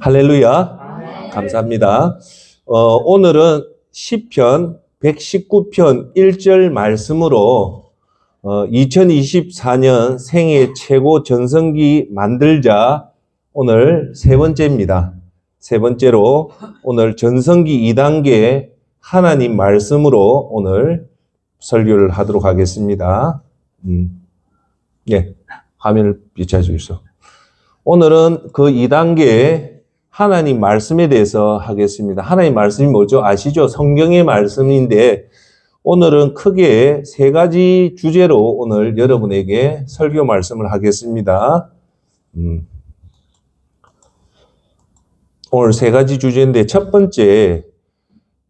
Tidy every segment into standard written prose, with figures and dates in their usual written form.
할렐루야. 감사합니다. 오늘은 시편 119편 1절 말씀으로 2024년 생애 최고 전성기 만들자 오늘 세 번째입니다. 세 번째로 오늘 전성기 2단계 하나님 말씀으로 오늘 설교를 하도록 하겠습니다. 예, 화면을 비춰 주십시오. 오늘은 그 2단계 하나님 말씀에 대해서 하겠습니다. 하나님 말씀이 뭐죠? 아시죠? 성경의 말씀인데 오늘은 크게 세 가지 주제로 오늘 여러분에게 설교 말씀을 하겠습니다. 오늘 세 가지 주제인데 첫 번째,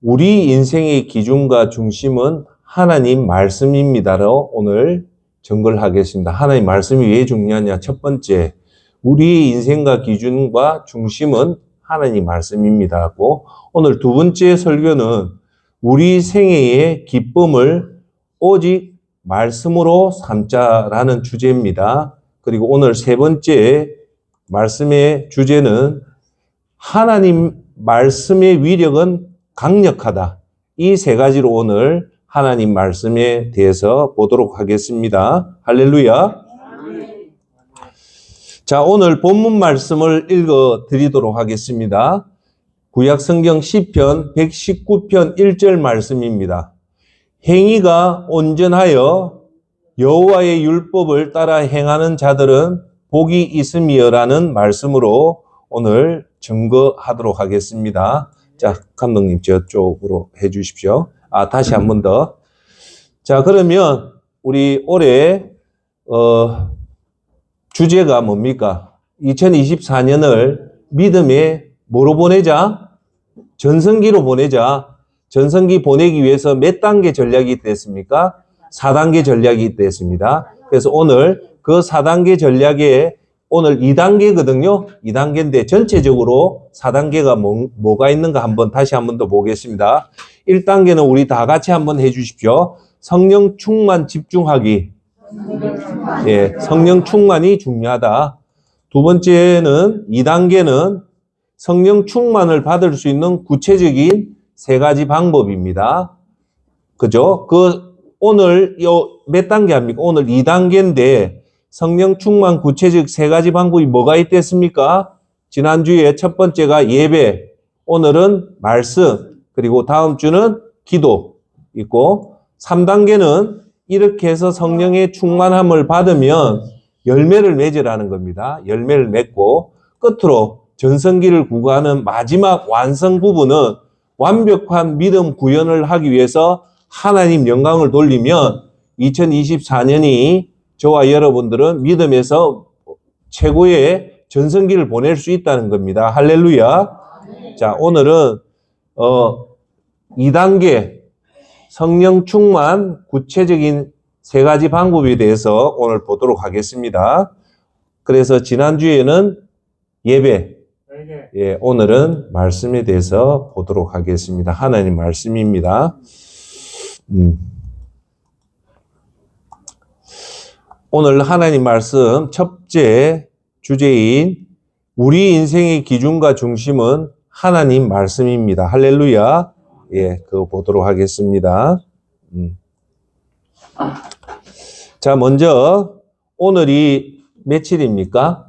우리 인생의 기준과 중심은 하나님 말씀입니다로 오늘 전거를 하겠습니다. 하나님 말씀이 왜 중요하냐? 첫 번째, 우리의 인생과 기준과 중심은 하나님 말씀입니다고. 오늘 두 번째 설교는 우리 생애의 기쁨을 오직 말씀으로 삼자라는 주제입니다. 그리고 오늘 세 번째 말씀의 주제는 하나님 말씀의 위력은 강력하다. 이 세 가지로 오늘 하나님 말씀에 대해서 보도록 하겠습니다. 할렐루야. 자, 오늘 본문 말씀을 읽어 드리도록 하겠습니다. 구약 성경 시편 119편 1절 말씀입니다. 행위가 온전하여 여호와의 율법을 따라 행하는 자들은 복이 있음이여라는 말씀으로 오늘 증거하도록 하겠습니다. 자, 감독님 저쪽으로 해 주십시오. 다시 한 번 더. 자, 그러면 우리 올해 주제가 뭡니까? 2024년을 믿음의 뭐로 보내자? 전성기로 보내자. 전성기 보내기 위해서 몇 단계 전략이 있겠습니까? 4단계 전략이 있겠습니다. 그래서 오늘 그 4단계 전략에 오늘 2단계거든요. 2단계인데 전체적으로 4단계가 뭐가 있는가 다시 한 번 더 보겠습니다. 1단계는 우리 다 같이 한번 해 주십시오. 성령 충만 집중하기. 예, 성령 충만이 중요하다. 두 번째는 2단계는 성령 충만을 받을 수 있는 구체적인 세 가지 방법입니다. 그죠? 오늘 몇 단계 합니까? 오늘 2단계인데 성령 충만 구체적 세 가지 방법이 뭐가 있겠습니까? 지난주에 첫 번째가 예배, 오늘은 말씀, 그리고 다음 주는 기도 있고 3단계는 이렇게 해서 성령의 충만함을 받으면 열매를 맺으라는 겁니다. 열매를 맺고 끝으로 전성기를 구가하는 마지막 완성 부분은 완벽한 믿음 구현을 하기 위해서 하나님 영광을 돌리면 2024년이 저와 여러분들은 믿음에서 최고의 전성기를 보낼 수 있다는 겁니다. 할렐루야. 자, 오늘은 2단계 성령 충만 구체적인 세 가지 방법에 대해서 오늘 보도록 하겠습니다. 그래서 지난주에는 예배, 예, 오늘은 말씀에 대해서 보도록 하겠습니다. 하나님 말씀입니다. 오늘 하나님 말씀 첫째 주제인 우리 인생의 기준과 중심은 하나님 말씀입니다. 할렐루야. 예, 그거 보도록 하겠습니다. 자, 먼저 오늘이 며칠입니까?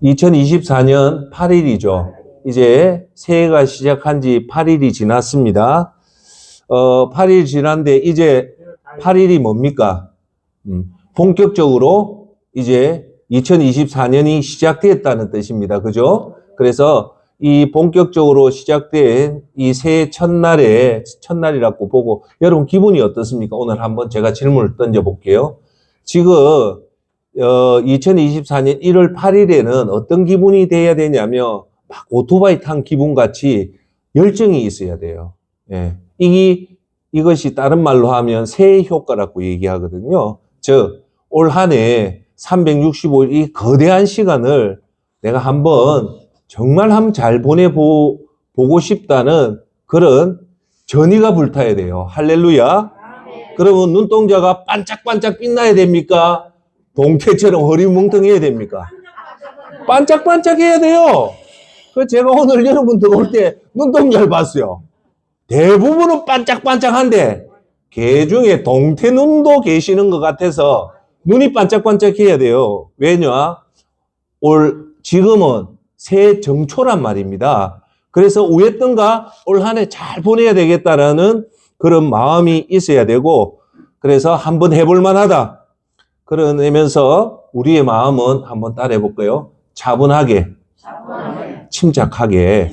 2024년 8일이죠. 이제 새해가 시작한 지 8일이 지났습니다. 8일 지났는데 이제 8일이 뭡니까? 본격적으로 이제 2024년이 시작되었다는 뜻입니다. 그죠? 그래서 이 본격적으로 시작된 이 새해 첫날이라고 보고 여러분 기분이 어떻습니까? 오늘 한번 제가 질문을 던져볼게요. 지금 2024년 1월 8일에는 어떤 기분이 돼야 되냐면 막 오토바이 탄 기분같이 열정이 있어야 돼요. 예. 이것이 다른 말로 하면 새해 효과라고 얘기하거든요. 즉, 올 한 해 365일 이 거대한 시간을 내가 한번 정말 한번 잘 보내보고 싶다는 그런 전의가 불타야 돼요. 할렐루야. 그러면 눈동자가 반짝반짝 빛나야 됩니까? 동태처럼 허리뭉텅해야 됩니까? 반짝반짝해야 돼요. 그 제가 오늘 여러분들 올 때 눈동자를 봤어요. 대부분은 반짝반짝한데 개 중에 동태눈도 계시는 것 같아서 눈이 반짝반짝해야 돼요. 왜냐? 지금은 새 정초란 말입니다. 그래서 우했던가 올 한 해 잘 보내야 되겠다라는 그런 마음이 있어야 되고, 그래서 한번 해볼 만하다. 그러면서 우리의 마음은 한번 따라해 볼까요? 차분하게, 침착하게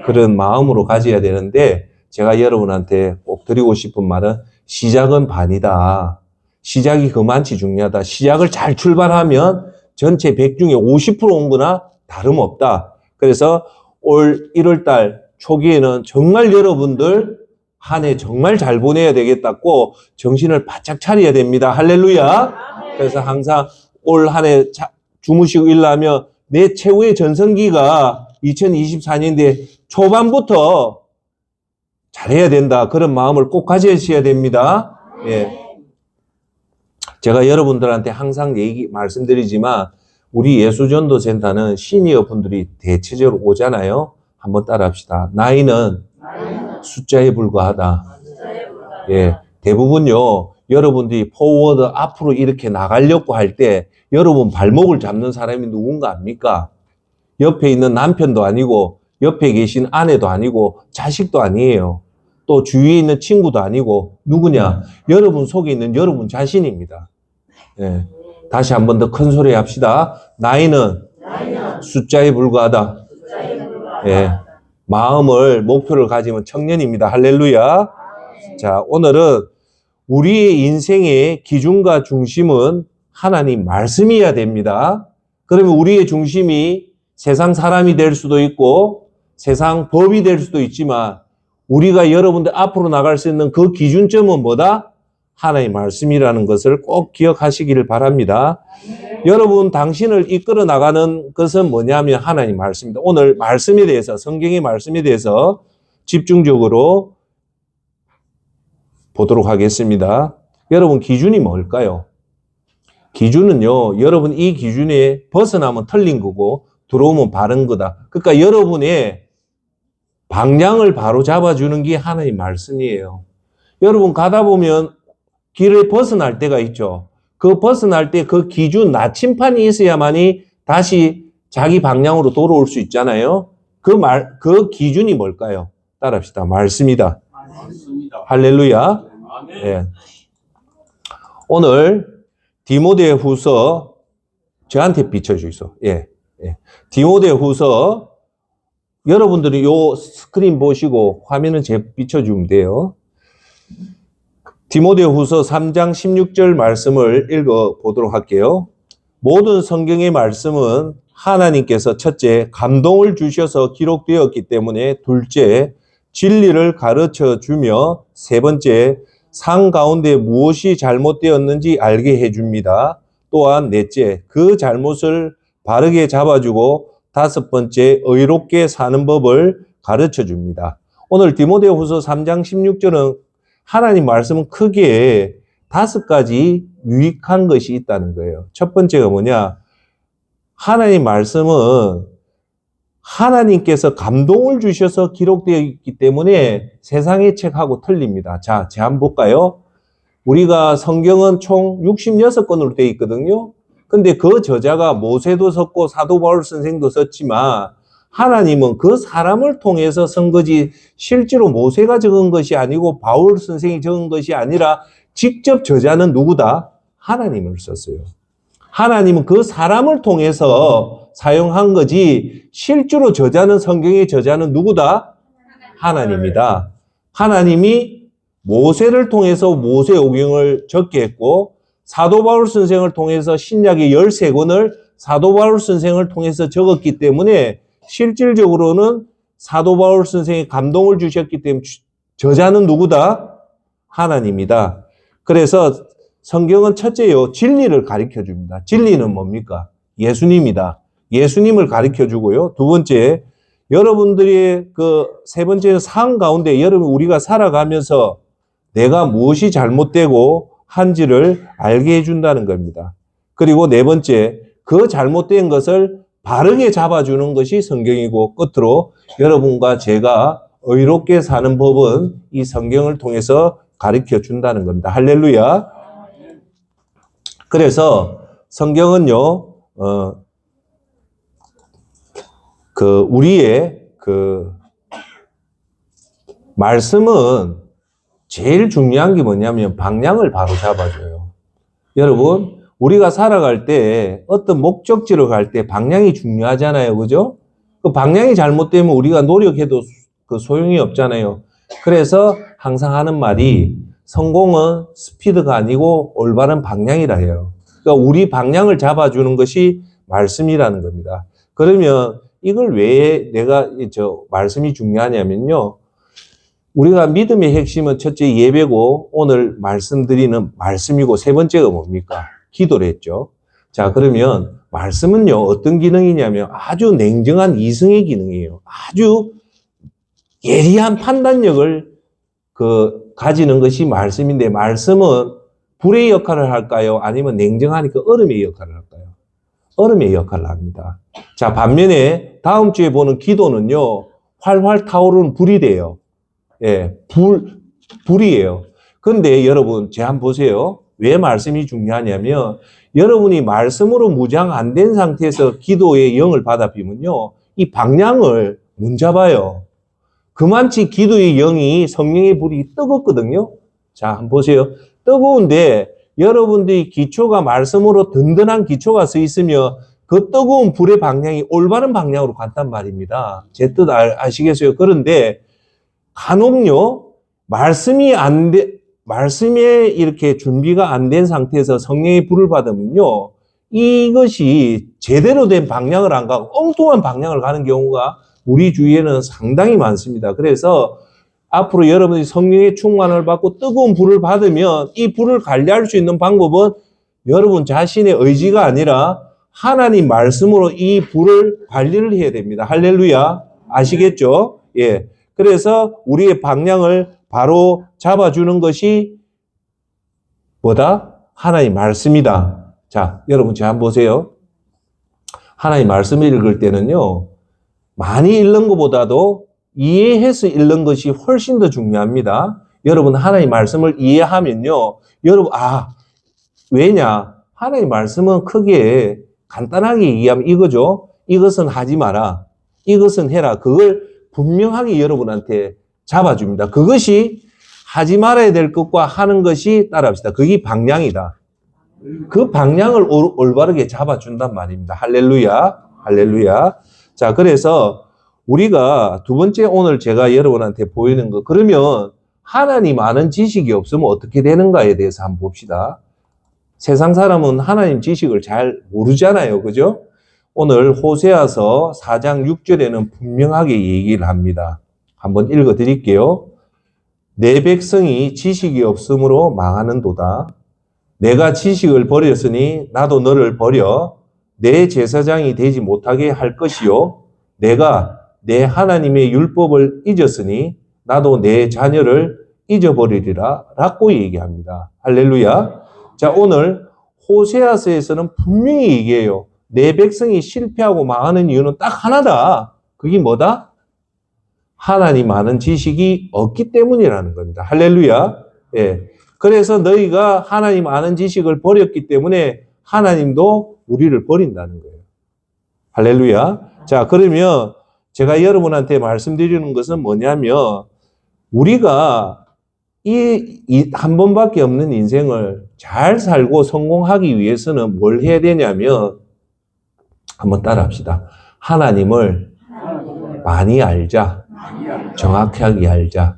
그런 마음으로 가져야 되는데, 제가 여러분한테 꼭 드리고 싶은 말은 시작은 반이다. 시작이 그만치 중요하다. 시작을 잘 출발하면 전체 100 중에 50%온 거나 다름없다. 그래서 올 1월 달 초기에는 정말 여러분들 한 해 정말 잘 보내야 되겠다고 정신을 바짝 차려야 됩니다. 할렐루야. 그래서 항상 올 한 해 주무시고 일하면 내 최후의 전성기가 2024년인데 초반부터 잘해야 된다. 그런 마음을 꼭 가지셔야 됩니다. 예. 제가 여러분들한테 항상 말씀드리지만 우리 예수전도센터는 시니어 분들이 대체적으로 오잖아요. 한번 따라 합시다. 나이는 숫자에 불과하다. 예. 대부분요, 여러분들이 포워드 앞으로 이렇게 나가려고 할 때 여러분 발목을 잡는 사람이 누군가 압니까? 옆에 있는 남편도 아니고 옆에 계신 아내도 아니고 자식도 아니에요. 또 주위에 있는 친구도 아니고 누구냐? 여러분 속에 있는 여러분 자신입니다. 예. 다시 한 번 더 큰 소리 합시다. 나이는 숫자에 불과하다. 예. 마음을, 목표를 가지면 청년입니다. 할렐루야. 자, 오늘은 우리의 인생의 기준과 중심은 하나님 말씀이어야 됩니다. 그러면 우리의 중심이 세상 사람이 될 수도 있고 세상 법이 될 수도 있지만 우리가 여러분들 앞으로 나갈 수 있는 그 기준점은 뭐다? 하나님 말씀이라는 것을 꼭 기억하시기를 바랍니다. 여러분, 당신을 이끌어 나가는 것은 뭐냐면 하나님 말씀입니다. 오늘 말씀에 대해서, 성경의 말씀에 대해서 집중적으로 보도록 하겠습니다. 여러분, 기준이 뭘까요? 기준은요, 여러분 이 기준에 벗어나면 틀린 거고 들어오면 바른 거다. 그러니까 여러분의 방향을 바로 잡아주는 게 하나님 말씀이에요. 여러분 가다 보면 길을 벗어날 때가 있죠. 그 벗어날 때 그 기준, 나침판이 있어야만이 다시 자기 방향으로 돌아올 수 있잖아요. 그 기준이 뭘까요? 따라합시다. 말씀이다. 할렐루야. 예. 오늘 디모데후서 저한테 비춰주이소. 예. 예. 디모데후서 여러분들이 요 스크린 보시고 화면은 제 비춰주면 돼요. 디모데후서 3장 16절 말씀을 읽어보도록 할게요. 모든 성경의 말씀은 하나님께서 첫째, 감동을 주셔서 기록되었기 때문에 둘째, 진리를 가르쳐 주며 세 번째, 상 가운데 무엇이 잘못되었는지 알게 해줍니다. 또한 넷째, 그 잘못을 바르게 잡아주고 다섯 번째, 의롭게 사는 법을 가르쳐 줍니다. 오늘 디모데후서 3장 16절은 하나님 말씀은 크게 5가지 유익한 것이 있다는 거예요. 첫 번째가 뭐냐? 하나님 말씀은 하나님께서 감동을 주셔서 기록되어 있기 때문에 세상의 책하고 틀립니다. 자, 한번 볼까요? 우리가 성경은 총 66권으로 되어 있거든요. 근데 그 저자가 모세도 썼고 사도 바울 선생도 썼지만 하나님은 그 사람을 통해서 쓴 거지 실제로 모세가 적은 것이 아니고 바울 선생이 적은 것이 아니라 직접 저자는 누구다? 하나님을 썼어요. 하나님은 그 사람을 통해서 사용한 거지 실제로 저자는 성경의 저자는 누구다? 하나님이다. 하나님이 모세를 통해서 모세오경을 적게 했고 사도 바울 선생을 통해서 신약의 13권을 사도 바울 선생을 통해서 적었기 때문에 실질적으로는 사도 바울 선생이 감동을 주셨기 때문에 저자는 누구다? 하나님이다. 그래서 성경은 첫째요, 진리를 가르쳐 줍니다. 진리는 뭡니까? 예수님이다. 예수님을 가르쳐 주고요. 두 번째, 여러분들이 세 번째는 상 가운데 여러분 우리가 살아가면서 내가 무엇이 잘못되고 한지를 알게 해준다는 겁니다. 그리고 네 번째, 그 잘못된 것을 바르게 잡아주는 것이 성경이고, 끝으로 여러분과 제가 의롭게 사는 법은 이 성경을 통해서 가르쳐 준다는 겁니다. 할렐루야. 그래서 성경은요, 우리의 말씀은 제일 중요한 게 뭐냐면 방향을 바로 잡아줘요. 여러분, 우리가 살아갈 때 어떤 목적지로 갈 때 방향이 중요하잖아요. 그죠? 그 방향이 잘못되면 우리가 노력해도 소용이 없잖아요. 그래서 항상 하는 말이 성공은 스피드가 아니고 올바른 방향이라 해요. 그러니까 우리 방향을 잡아주는 것이 말씀이라는 겁니다. 그러면 이걸 왜 내가 말씀이 중요하냐면요. 우리가 믿음의 핵심은 첫째 예배고 오늘 말씀드리는 말씀이고 세 번째가 뭡니까? 기도를 했죠. 자, 그러면 말씀은요, 어떤 기능이냐면 아주 냉정한 이성의 기능이에요. 아주 예리한 판단력을 가지는 것이 말씀인데, 말씀은 불의 역할을 할까요? 아니면 냉정하니까 얼음의 역할을 할까요? 얼음의 역할을 합니다. 자, 반면에 다음 주에 보는 기도는요, 활활 타오르는 불이 돼요. 예, 불이에요. 그런데 여러분, 제 한번 보세요. 왜 말씀이 중요하냐면, 여러분이 말씀으로 무장 안 된 상태에서 기도의 영을 받아 비면요, 이 방향을 못 잡아요. 그만치 기도의 영이 성령의 불이 뜨겁거든요. 자, 한번 보세요. 뜨거운데 여러분들이 기초가 말씀으로 든든한 기초가 서 있으면 그 뜨거운 불의 방향이 올바른 방향으로 간단 말입니다. 제 뜻 아시겠어요? 그런데 간혹요, 말씀에 이렇게 준비가 안 된 상태에서 성령의 불을 받으면요, 이것이 제대로 된 방향을 안 가고 엉뚱한 방향을 가는 경우가 우리 주위에는 상당히 많습니다. 그래서 앞으로 여러분이 성령의 충만을 받고 뜨거운 불을 받으면 이 불을 관리할 수 있는 방법은 여러분 자신의 의지가 아니라 하나님 말씀으로 이 불을 관리를 해야 됩니다. 할렐루야. 아시겠죠? 예. 그래서 우리의 방향을 바로 잡아주는 것이 뭐다? 하나님 말씀이다. 자, 여러분 잘 한번 보세요. 하나님 말씀을 읽을 때는요, 많이 읽는 것보다도 이해해서 읽는 것이 훨씬 더 중요합니다. 여러분, 하나님 말씀을 이해하면요, 여러분, 왜냐? 하나님 말씀은 크게 간단하게 이해하면 이거죠. 이것은 하지 마라. 이것은 해라. 그걸 분명하게 여러분한테 잡아줍니다. 그것이 하지 말아야 될 것과 하는 것이 따라합시다. 그게 방향이다. 그 방향을 올바르게 잡아준단 말입니다. 할렐루야. 할렐루야. 자, 그래서 우리가 두 번째 오늘 제가 여러분한테 보이는 거, 그러면 하나님 아는 지식이 없으면 어떻게 되는가에 대해서 한번 봅시다. 세상 사람은 하나님 지식을 잘 모르잖아요. 그죠? 오늘 호세아서 4장 6절에는 분명하게 얘기를 합니다. 한번 읽어 드릴게요. 내 백성이 지식이 없으므로 망하는도다. 내가 지식을 버렸으니 나도 너를 버려 내 제사장이 되지 못하게 할 것이요. 내가 내 하나님의 율법을 잊었으니 나도 내 자녀를 잊어버리리라 라고 얘기합니다. 할렐루야. 자, 오늘 호세아서에서는 분명히 얘기해요. 내 백성이 실패하고 망하는 이유는 딱 하나다. 그게 뭐다? 하나님 아는 지식이 없기 때문이라는 겁니다. 할렐루야. 예. 그래서 너희가 하나님 아는 지식을 버렸기 때문에 하나님도 우리를 버린다는 거예요. 할렐루야. 자, 그러면 제가 여러분한테 말씀드리는 것은 뭐냐면, 우리가 이 한 번밖에 없는 인생을 잘 살고 성공하기 위해서는 뭘 해야 되냐면, 한번 따라 합시다. 하나님을 많이 알자. 정확하게 알자.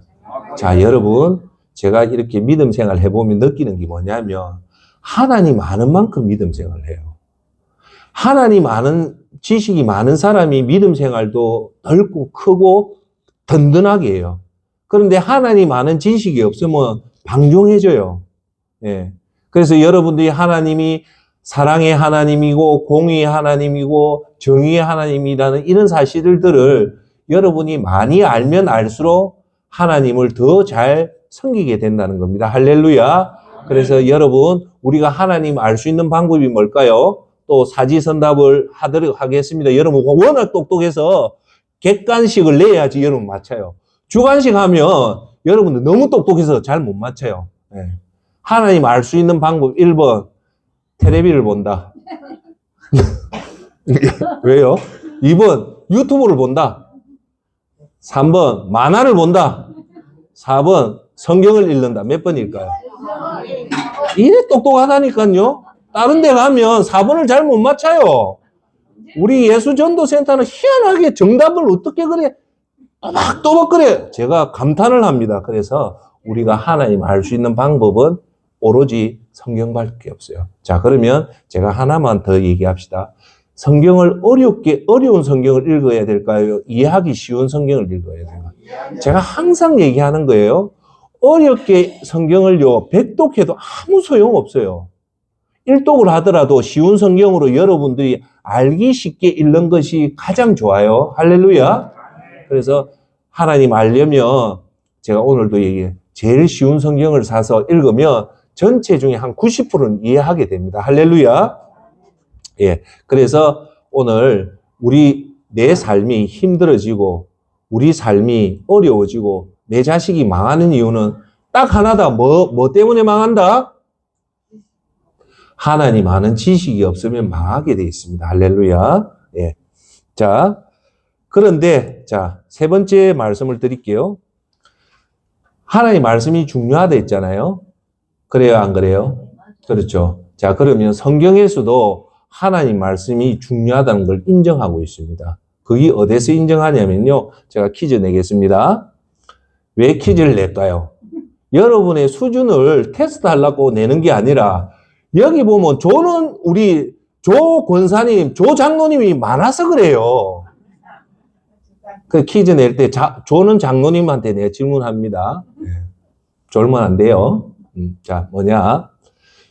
자, 여러분, 제가 이렇게 믿음 생활 해보면 느끼는 게 뭐냐면, 하나님 아는 만큼 믿음 생활을 해요. 하나님 아는 지식이 많은 사람이 믿음 생활도 넓고 크고 든든하게 해요. 그런데 하나님 아는 지식이 없으면 방종해져요. 예. 그래서 여러분들이 하나님이 사랑의 하나님이고 공의의 하나님이고 정의의 하나님이라는 이런 사실들을 여러분이 많이 알면 알수록 하나님을 더 잘 섬기게 된다는 겁니다. 할렐루야. 그래서 여러분, 우리가 하나님 알 수 있는 방법이 뭘까요? 또 사지선답을 하도록 하겠습니다. 여러분 워낙 똑똑해서 객관식을 내야지 여러분 맞춰요. 주관식 하면 여러분들 너무 똑똑해서 잘 못 맞춰요. 네. 하나님 알 수 있는 방법 1번 텔레비를 본다. 왜요? 2번 유튜브를 본다. 3번 만화를 본다. 4번 성경을 읽는다. 몇 번일까요? 이래 똑똑하다니까요. 다른 데 가면 4번을 잘 못 맞춰요. 우리 예수전도센터는 희한하게 정답을 어떻게 그래 또박또박 그래. 제가 감탄을 합니다. 그래서 우리가 하나님 알 수 있는 방법은 오로지 성경밖에 없어요. 자, 그러면 제가 하나만 더 얘기합시다. 성경을 어려운 성경을 읽어야 될까요? 이해하기 쉬운 성경을 읽어야 될까요? 제가 항상 얘기하는 거예요. 어렵게 성경을요, 백독해도 아무 소용 없어요. 1독을 하더라도 쉬운 성경으로 여러분들이 알기 쉽게 읽는 것이 가장 좋아요. 할렐루야. 그래서 하나님 알려면 제가 오늘도 얘기해요. 제일 쉬운 성경을 사서 읽으면 전체 중에 한 90%는 이해하게 됩니다. 할렐루야. 예. 그래서 오늘 내 삶이 힘들어지고 우리 삶이 어려워지고 내 자식이 망하는 이유는 딱 하나다. 뭐 때문에 망한다? 하나님 아는 지식이 없으면 망하게 되어 있습니다. 할렐루야. 예. 자, 그런데, 세 번째 말씀을 드릴게요. 하나님 말씀이 중요하다 했잖아요. 그래요, 안 그래요? 그렇죠. 자, 그러면 성경에서도 하나님 말씀이 중요하다는 걸 인정하고 있습니다. 그게 어디서 인정하냐면요. 제가 퀴즈 내겠습니다. 왜 퀴즈를 낼까요? 여러분의 수준을 테스트하려고 내는 게 아니라 여기 보면 조는 우리 조 권사님, 조 장로님이 많아서 그래요. 그 퀴즈 낼 때 조는 장로님한테 내가 질문합니다. 졸면 안 돼요. 자, 뭐냐?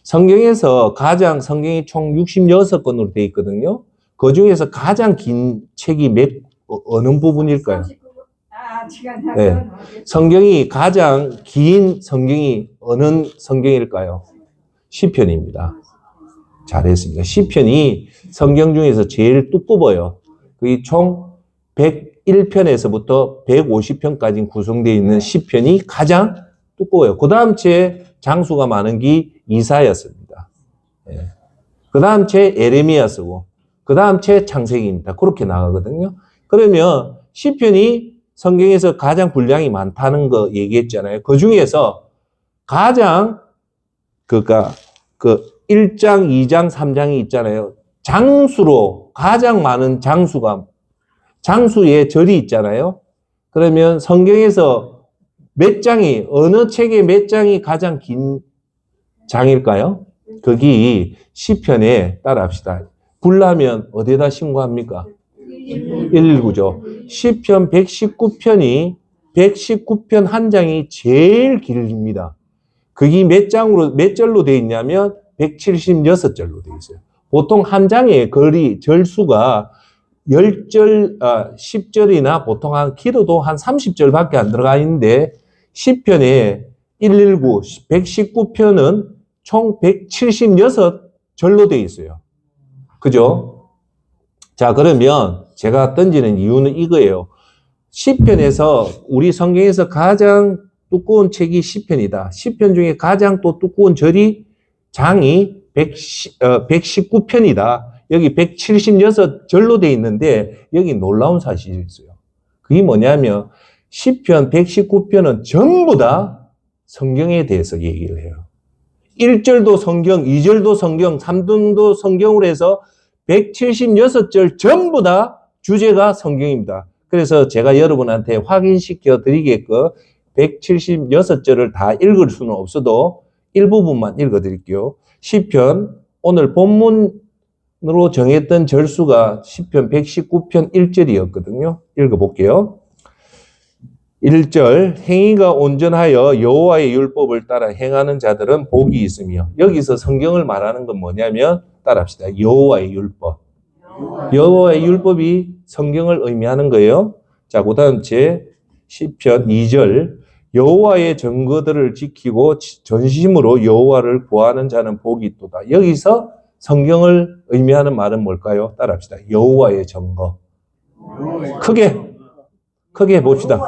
성경에서 성경이 총 66권으로 되어 있거든요. 그 중에서 가장 긴 책이 어느 부분일까요? 네. 성경이 가장 긴 성경이 어느 성경일까요? 시편입니다. 잘했습니다. 시편이 성경 중에서 제일 두꺼워요. 그게 총 101편에서부터 150편까지 구성되어 있는 시편이 가장 두꺼워요. 그 다음 제 장수가 많은 게 이사야서입니다. 예. 그 다음 제 에레미야서고, 그 다음 제 창세기입니다. 그렇게 나가거든요. 그러면 시편이 성경에서 가장 분량이 많다는 거 얘기했잖아요. 그 중에서 가장 그 1장, 2장, 3장이 있잖아요. 장수로 가장 많은 장수의 절이 있잖아요. 그러면 성경에서 어느 책의 몇 장이 가장 긴 장일까요? 거기 시편에 따라합시다. 불나면 어디에다 신고합니까? 119죠. 시편 119편 한 장이 제일 길입니다. 그게 몇 절로 되어 있냐면 176절로 되어 있어요. 보통 한 장의 절수가 10절이나 보통 길어도 한 30절밖에 안 들어가 있는데 시편에 119편은 총 176절로 되어 있어요. 그죠? 자, 그러면 제가 던지는 이유는 이거예요. 시편에서 우리 성경에서 가장 두꺼운 책이 시편이다. 시편 중에 가장 또 두꺼운 장이 119편이다. 여기 176절로 되어 있는데 여기 놀라운 사실이 있어요. 그게 뭐냐면 시편 119편은 전부 다 성경에 대해서 얘기를 해요. 1절도 성경, 2절도 성경, 3절도 성경으로 해서 176절 전부 다 주제가 성경입니다. 그래서 제가 여러분한테 확인시켜 드리게끔 176절을 다 읽을 수는 없어도 일부분만 읽어 드릴게요. 시편, 오늘 본문으로 정했던 절수가 시편 119편 1절이었거든요. 읽어볼게요. 1절, 행위가 온전하여 여호와의 율법을 따라 행하는 자들은 복이 있으며, 여기서 성경을 말하는 건 뭐냐면 따라합시다. 여호와의 율법. 여호와의 율법이 성경을 의미하는 거예요. 자, 그 다음 시편 2절, 여호와의 증거들을 지키고 전심으로 여호와를 구하는 자는 복이 있도다. 여기서 성경을 의미하는 말은 뭘까요? 따라합시다. 여호와의 증거. 크게 봅시다.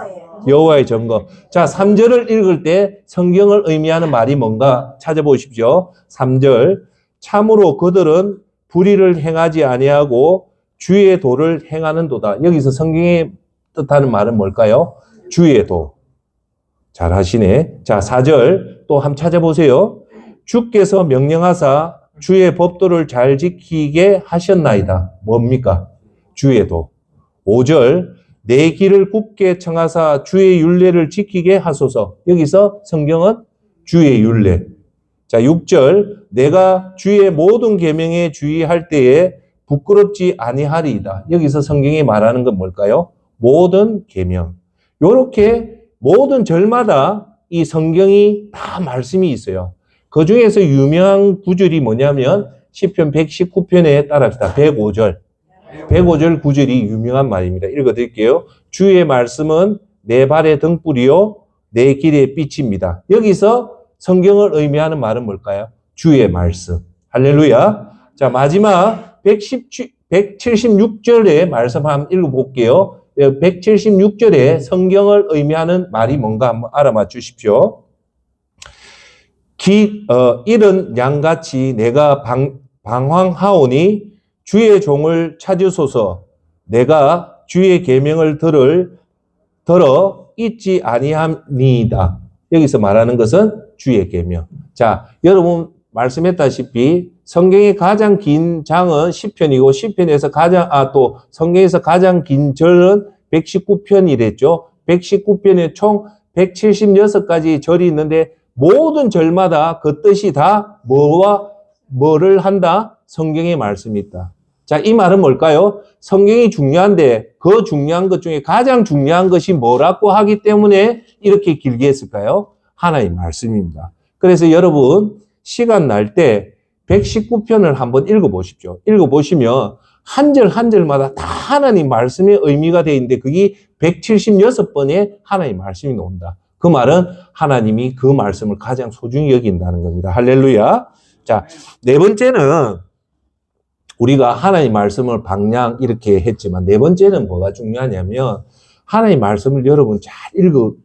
여호와의 증거. 자, 3절을 읽을 때 성경을 의미하는 말이 뭔가 찾아보십시오. 3절. 참으로 그들은 불의를 행하지 아니하고 주의 도를 행하는도다. 여기서 성경이 뜻하는 말은 뭘까요? 주의 도. 잘 하시네. 자, 4절 또 한번 찾아보세요. 주께서 명령하사 주의 법도를 잘 지키게 하셨나이다. 뭡니까? 주의 도. 5절 내 길을 굽게 청하사 주의 율례를 지키게 하소서. 여기서 성경은 주의 율례. 자, 6절 내가 주의 모든 계명에 주의할 때에 부끄럽지 아니하리이다. 여기서 성경이 말하는 건 뭘까요? 모든 계명. 요렇게 모든 절마다 이 성경이 다 말씀이 있어요. 그 중에서 유명한 구절이 뭐냐면 시편 119편에 따라합시다. 105절. 105절 구절이 유명한 말입니다. 읽어드릴게요. 주의 말씀은 내 발의 등불이요 내 길의 빛입니다. 여기서 성경을 의미하는 말은 뭘까요? 주의 말씀. 할렐루야. 자, 마지막 176절의 말씀 한번 읽어볼게요. 176절에 성경을 의미하는 말이 뭔가 한번 알아맞 주십시오. 이른 양같이 내가 방황하오니 주의 종을 찾으소서. 내가 주의 계명을 들어 잊지 아니함이다. 여기서 말하는 것은 주의 계명. 자, 여러분 말씀했다시피 성경의 가장 긴 장은 시편이고 시편에서 또 성경에서 가장 긴 절은 119편이랬죠. 119편에 총 176가지 절이 있는데 모든 절마다 그 뜻이 다 뭐를 한다? 성경의 말씀이 있다. 자, 이 말은 뭘까요? 성경이 중요한데 그 중요한 것 중에 가장 중요한 것이 뭐라고 하기 때문에 이렇게 길게 했을까요? 하나의 말씀입니다. 그래서 여러분 시간 날 때 119편을 한번 읽어보십시오. 읽어보시면 한 절 한 절마다 다 하나님 말씀의 의미가 되어 있는데 그게 176번의 하나님 말씀이 나온다. 그 말은 하나님이 그 말씀을 가장 소중히 여긴다는 겁니다. 할렐루야. 자, 네 번째는 우리가 하나님 말씀을 방향 이렇게 했지만 네 번째는 뭐가 중요하냐면 하나님 말씀을 여러분 잘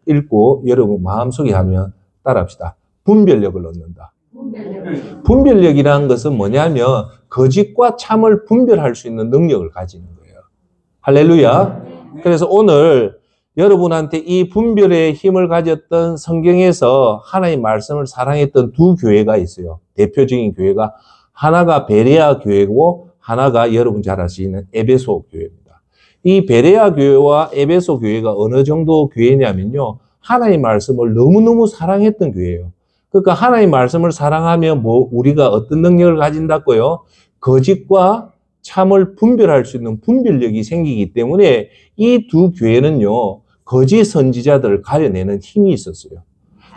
읽고 여러분 마음속에 하면 따라합시다. 분별력을 얻는다. 분별력이라는 것은 뭐냐면 거짓과 참을 분별할 수 있는 능력을 가지는 거예요. 할렐루야. 그래서 오늘 여러분한테 이 분별의 힘을 가졌던 성경에서 하나님 말씀을 사랑했던 두 교회가 있어요. 대표적인 교회가 하나가 베레아 교회고 하나가 여러분 잘 아시는 에베소 교회입니다. 이 베레아 교회와 에베소 교회가 어느 정도 교회냐면요. 하나님 말씀을 너무너무 사랑했던 교회예요. 그러니까 하나님 말씀을 사랑하면 우리가 어떤 능력을 가진다고요? 거짓과 참을 분별할 수 있는 분별력이 생기기 때문에 이 두 교회는요. 거짓 선지자들을 가려내는 힘이 있었어요.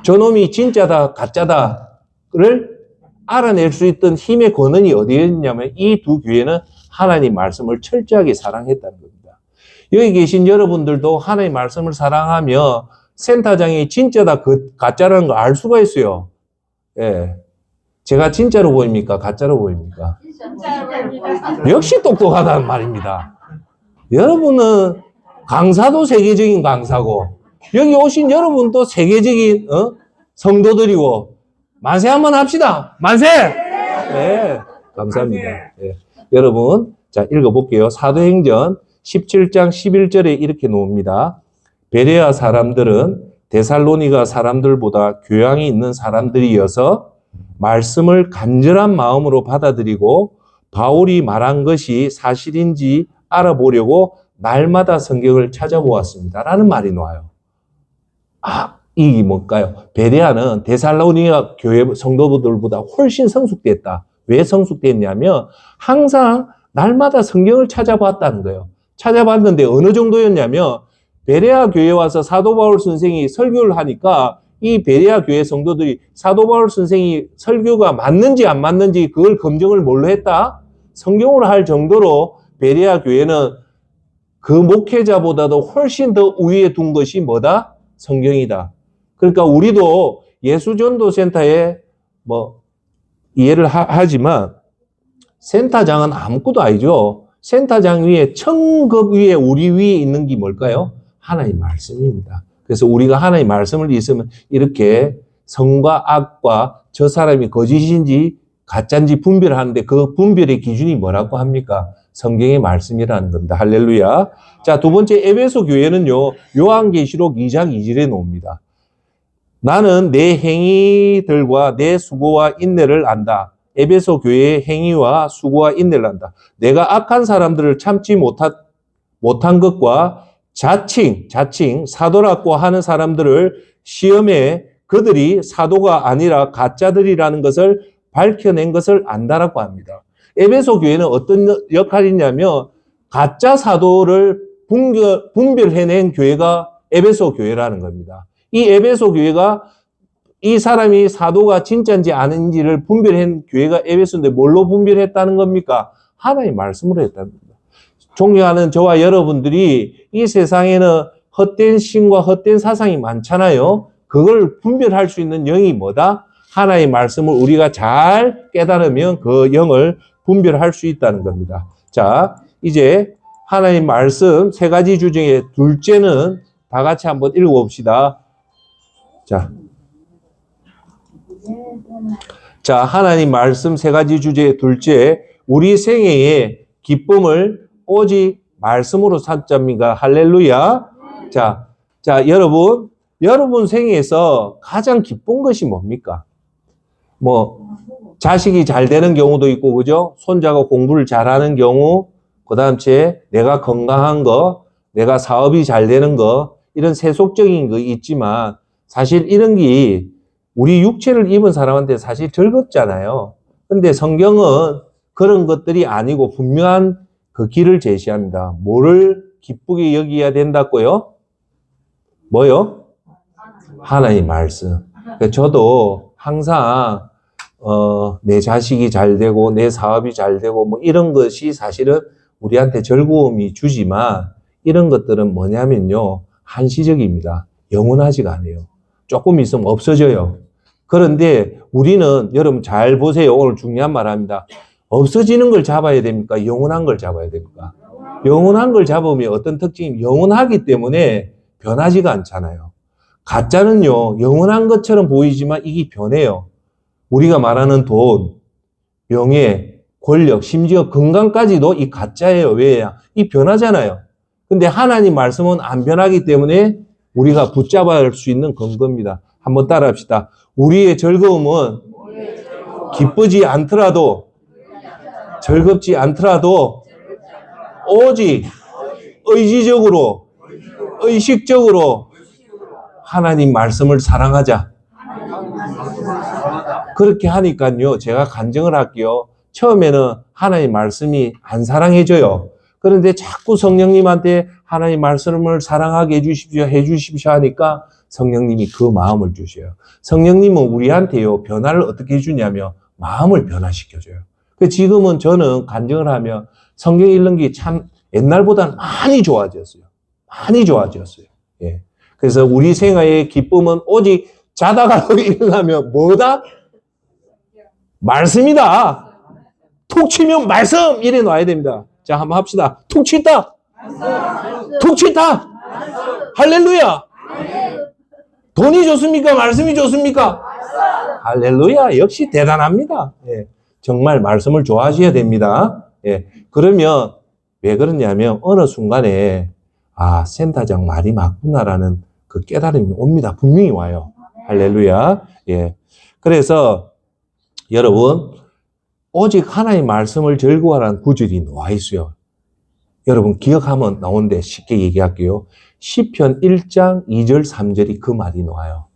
저놈이 진짜다 가짜다를 알아낼 수 있던 힘의 권한이 어디에 있냐면 이 두 교회는 하나님 말씀을 철저하게 사랑했다는 겁니다. 여기 계신 여러분들도 하나님 말씀을 사랑하며 센터장이 진짜다 가짜라는 걸 알 수가 있어요. 예. 제가 진짜로 보입니까? 가짜로 보입니까? 역시 똑똑하다는 말입니다. 여러분은 강사도 세계적인 강사고 여기 오신 여러분도 세계적인 성도들이고 만세 한번 합시다. 만세! 네, 감사합니다. 네. 여러분 자 읽어볼게요. 사도행전 17장 11절에 이렇게 나옵니다. 베레아 사람들은 데살로니가 사람들보다 교양이 있는 사람들이어서 말씀을 간절한 마음으로 받아들이고 바울이 말한 것이 사실인지 알아보려고 날마다 성경을 찾아보았습니다. 라는 말이 나와요. 이게 뭘까요? 베레아는 데살로니가 교회 성도들보다 훨씬 성숙됐다. 왜 성숙됐냐면 항상 날마다 성경을 찾아봤다는 거예요. 찾아봤는데 어느 정도였냐면 베레아 교회에 와서 사도 바울 선생이 설교를 하니까 이 베레아 교회 성도들이 사도 바울 선생이 설교가 맞는지 안 맞는지 그걸 검증을 뭘로 했다? 성경으로 할 정도로 베레아 교회는 그 목회자보다도 훨씬 더 우위에 둔 것이 뭐다? 성경이다. 그러니까 우리도 예수전도센터에 이해를 하지만 센터장은 아무것도 아니죠. 센터장 위에 천급 위에 우리 위에 있는 게 뭘까요? 하나님 말씀입니다. 그래서 우리가 하나님 말씀을 있으면 이렇게 선과 악과 저 사람이 거짓인지 가짜인지 분별하는데 그 분별의 기준이 뭐라고 합니까? 성경의 말씀이라는 겁니다. 할렐루야. 자, 두 번째 에베소 교회는요. 요한계시록 2장 2절에 나옵니다. 나는 내 행위들과 내 수고와 인내를 안다. 에베소 교회의 행위와 수고와 인내를 안다. 내가 악한 사람들을 참지 못한 것과 자칭 사도라고 하는 사람들을 시험해 그들이 사도가 아니라 가짜들이라는 것을 밝혀낸 것을 안다라고 합니다. 에베소 교회는 어떤 역할이냐면 가짜 사도를 분별해낸 교회가 에베소 교회라는 겁니다. 이 에베소 교회가 이 사람이 사도가 진짜인지 아닌지를 분별한 교회가 에베소인데 뭘로 분별했다는 겁니까? 하나님의 말씀으로 했다는 겁니다. 존경하는 저와 여러분들이 이 세상에는 헛된 신과 헛된 사상이 많잖아요. 그걸 분별할 수 있는 영이 뭐다? 하나님의 말씀을 우리가 잘 깨달으면 그 영을 분별할 수 있다는 겁니다. 자, 이제 하나님 말씀 세 가지 주 중에 둘째는 다 같이 한번 읽어봅시다. 자, 하나님 말씀 세 가지 주제의 둘째, 우리 생애의 기쁨을 오직 말씀으로 삼자입니다. 할렐루야. 자, 여러분 생애에서 가장 기쁜 것이 뭡니까? 자식이 잘 되는 경우도 있고, 그죠? 손자가 공부를 잘하는 경우, 그 다음 내가 건강한 거, 내가 사업이 잘 되는 거, 이런 세속적인 거 있지만, 사실 이런 게 우리 육체를 입은 사람한테 사실 즐겁잖아요. 근데 성경은 그런 것들이 아니고 분명한 그 길을 제시합니다. 뭐를 기쁘게 여기야 된다고요? 뭐요? 하나님 말씀. 저도 항상 내 자식이 잘 되고 내 사업이 잘 되고 이런 것이 사실은 우리한테 즐거움이 주지만 이런 것들은 뭐냐면요. 한시적입니다. 영원하지가 않아요. 조금 있으면 없어져요. 그런데 우리는 여러분 잘 보세요. 오늘 중요한 말 합니다. 없어지는 걸 잡아야 됩니까? 영원한 걸 잡아야 됩니까? 영원한 걸 잡으면 어떤 특징이 영원하기 때문에 변하지가 않잖아요. 가짜는요. 영원한 것처럼 보이지만 이게 변해요. 우리가 말하는 돈, 명예, 권력, 심지어 건강까지도 이 가짜예요. 왜냐? 이 변하잖아요. 근데 하나님 말씀은 안 변하기 때문에 우리가 붙잡아야 할 수 있는 근거입니다. 한번 따라합시다. 우리의 즐거움은 기쁘지 않더라도, 즐겁지 않더라도, 오직 의지적으로, 의식적으로 하나님 말씀을 사랑하자. 그렇게 하니까요, 제가 간증을 할게요. 처음에는 하나님 말씀이 안 사랑해져요. 그런데 자꾸 성령님한테 하나님 말씀을 사랑하게 해주십시오 하니까 성령님이 그 마음을 주셔요. 성령님은 우리한테요, 변화를 어떻게 해주냐면 마음을 변화시켜줘요. 지금은 저는 간증을 하면 성경 읽는 게 참 옛날보다는 많이 좋아졌어요. 많이 좋아졌어요. 예. 그래서 우리 생활의 기쁨은 오직 자다가 일어나면 뭐다? 말씀이다. 툭 치면 말씀! 이래 놔야 됩니다. 자, 한번 합시다. 툭 치다! 툭 치다! 할렐루야! 돈이 좋습니까? 말씀이 좋습니까? 할렐루야! 역시 대단합니다. 예. 정말 말씀을 좋아하셔야 됩니다. 예. 그러면 왜 그러냐면 어느 순간에 센터장 말이 맞구나라는 그 깨달음이 옵니다. 분명히 와요. 할렐루야. 예. 그래서 여러분 오직 하나님 말씀을 즐거워하라는 구절이 나와 있어요. 여러분 기억하면 나오는데 쉽게 얘기할게요. 시편 1장 2절 3절이 그 말이 나와요.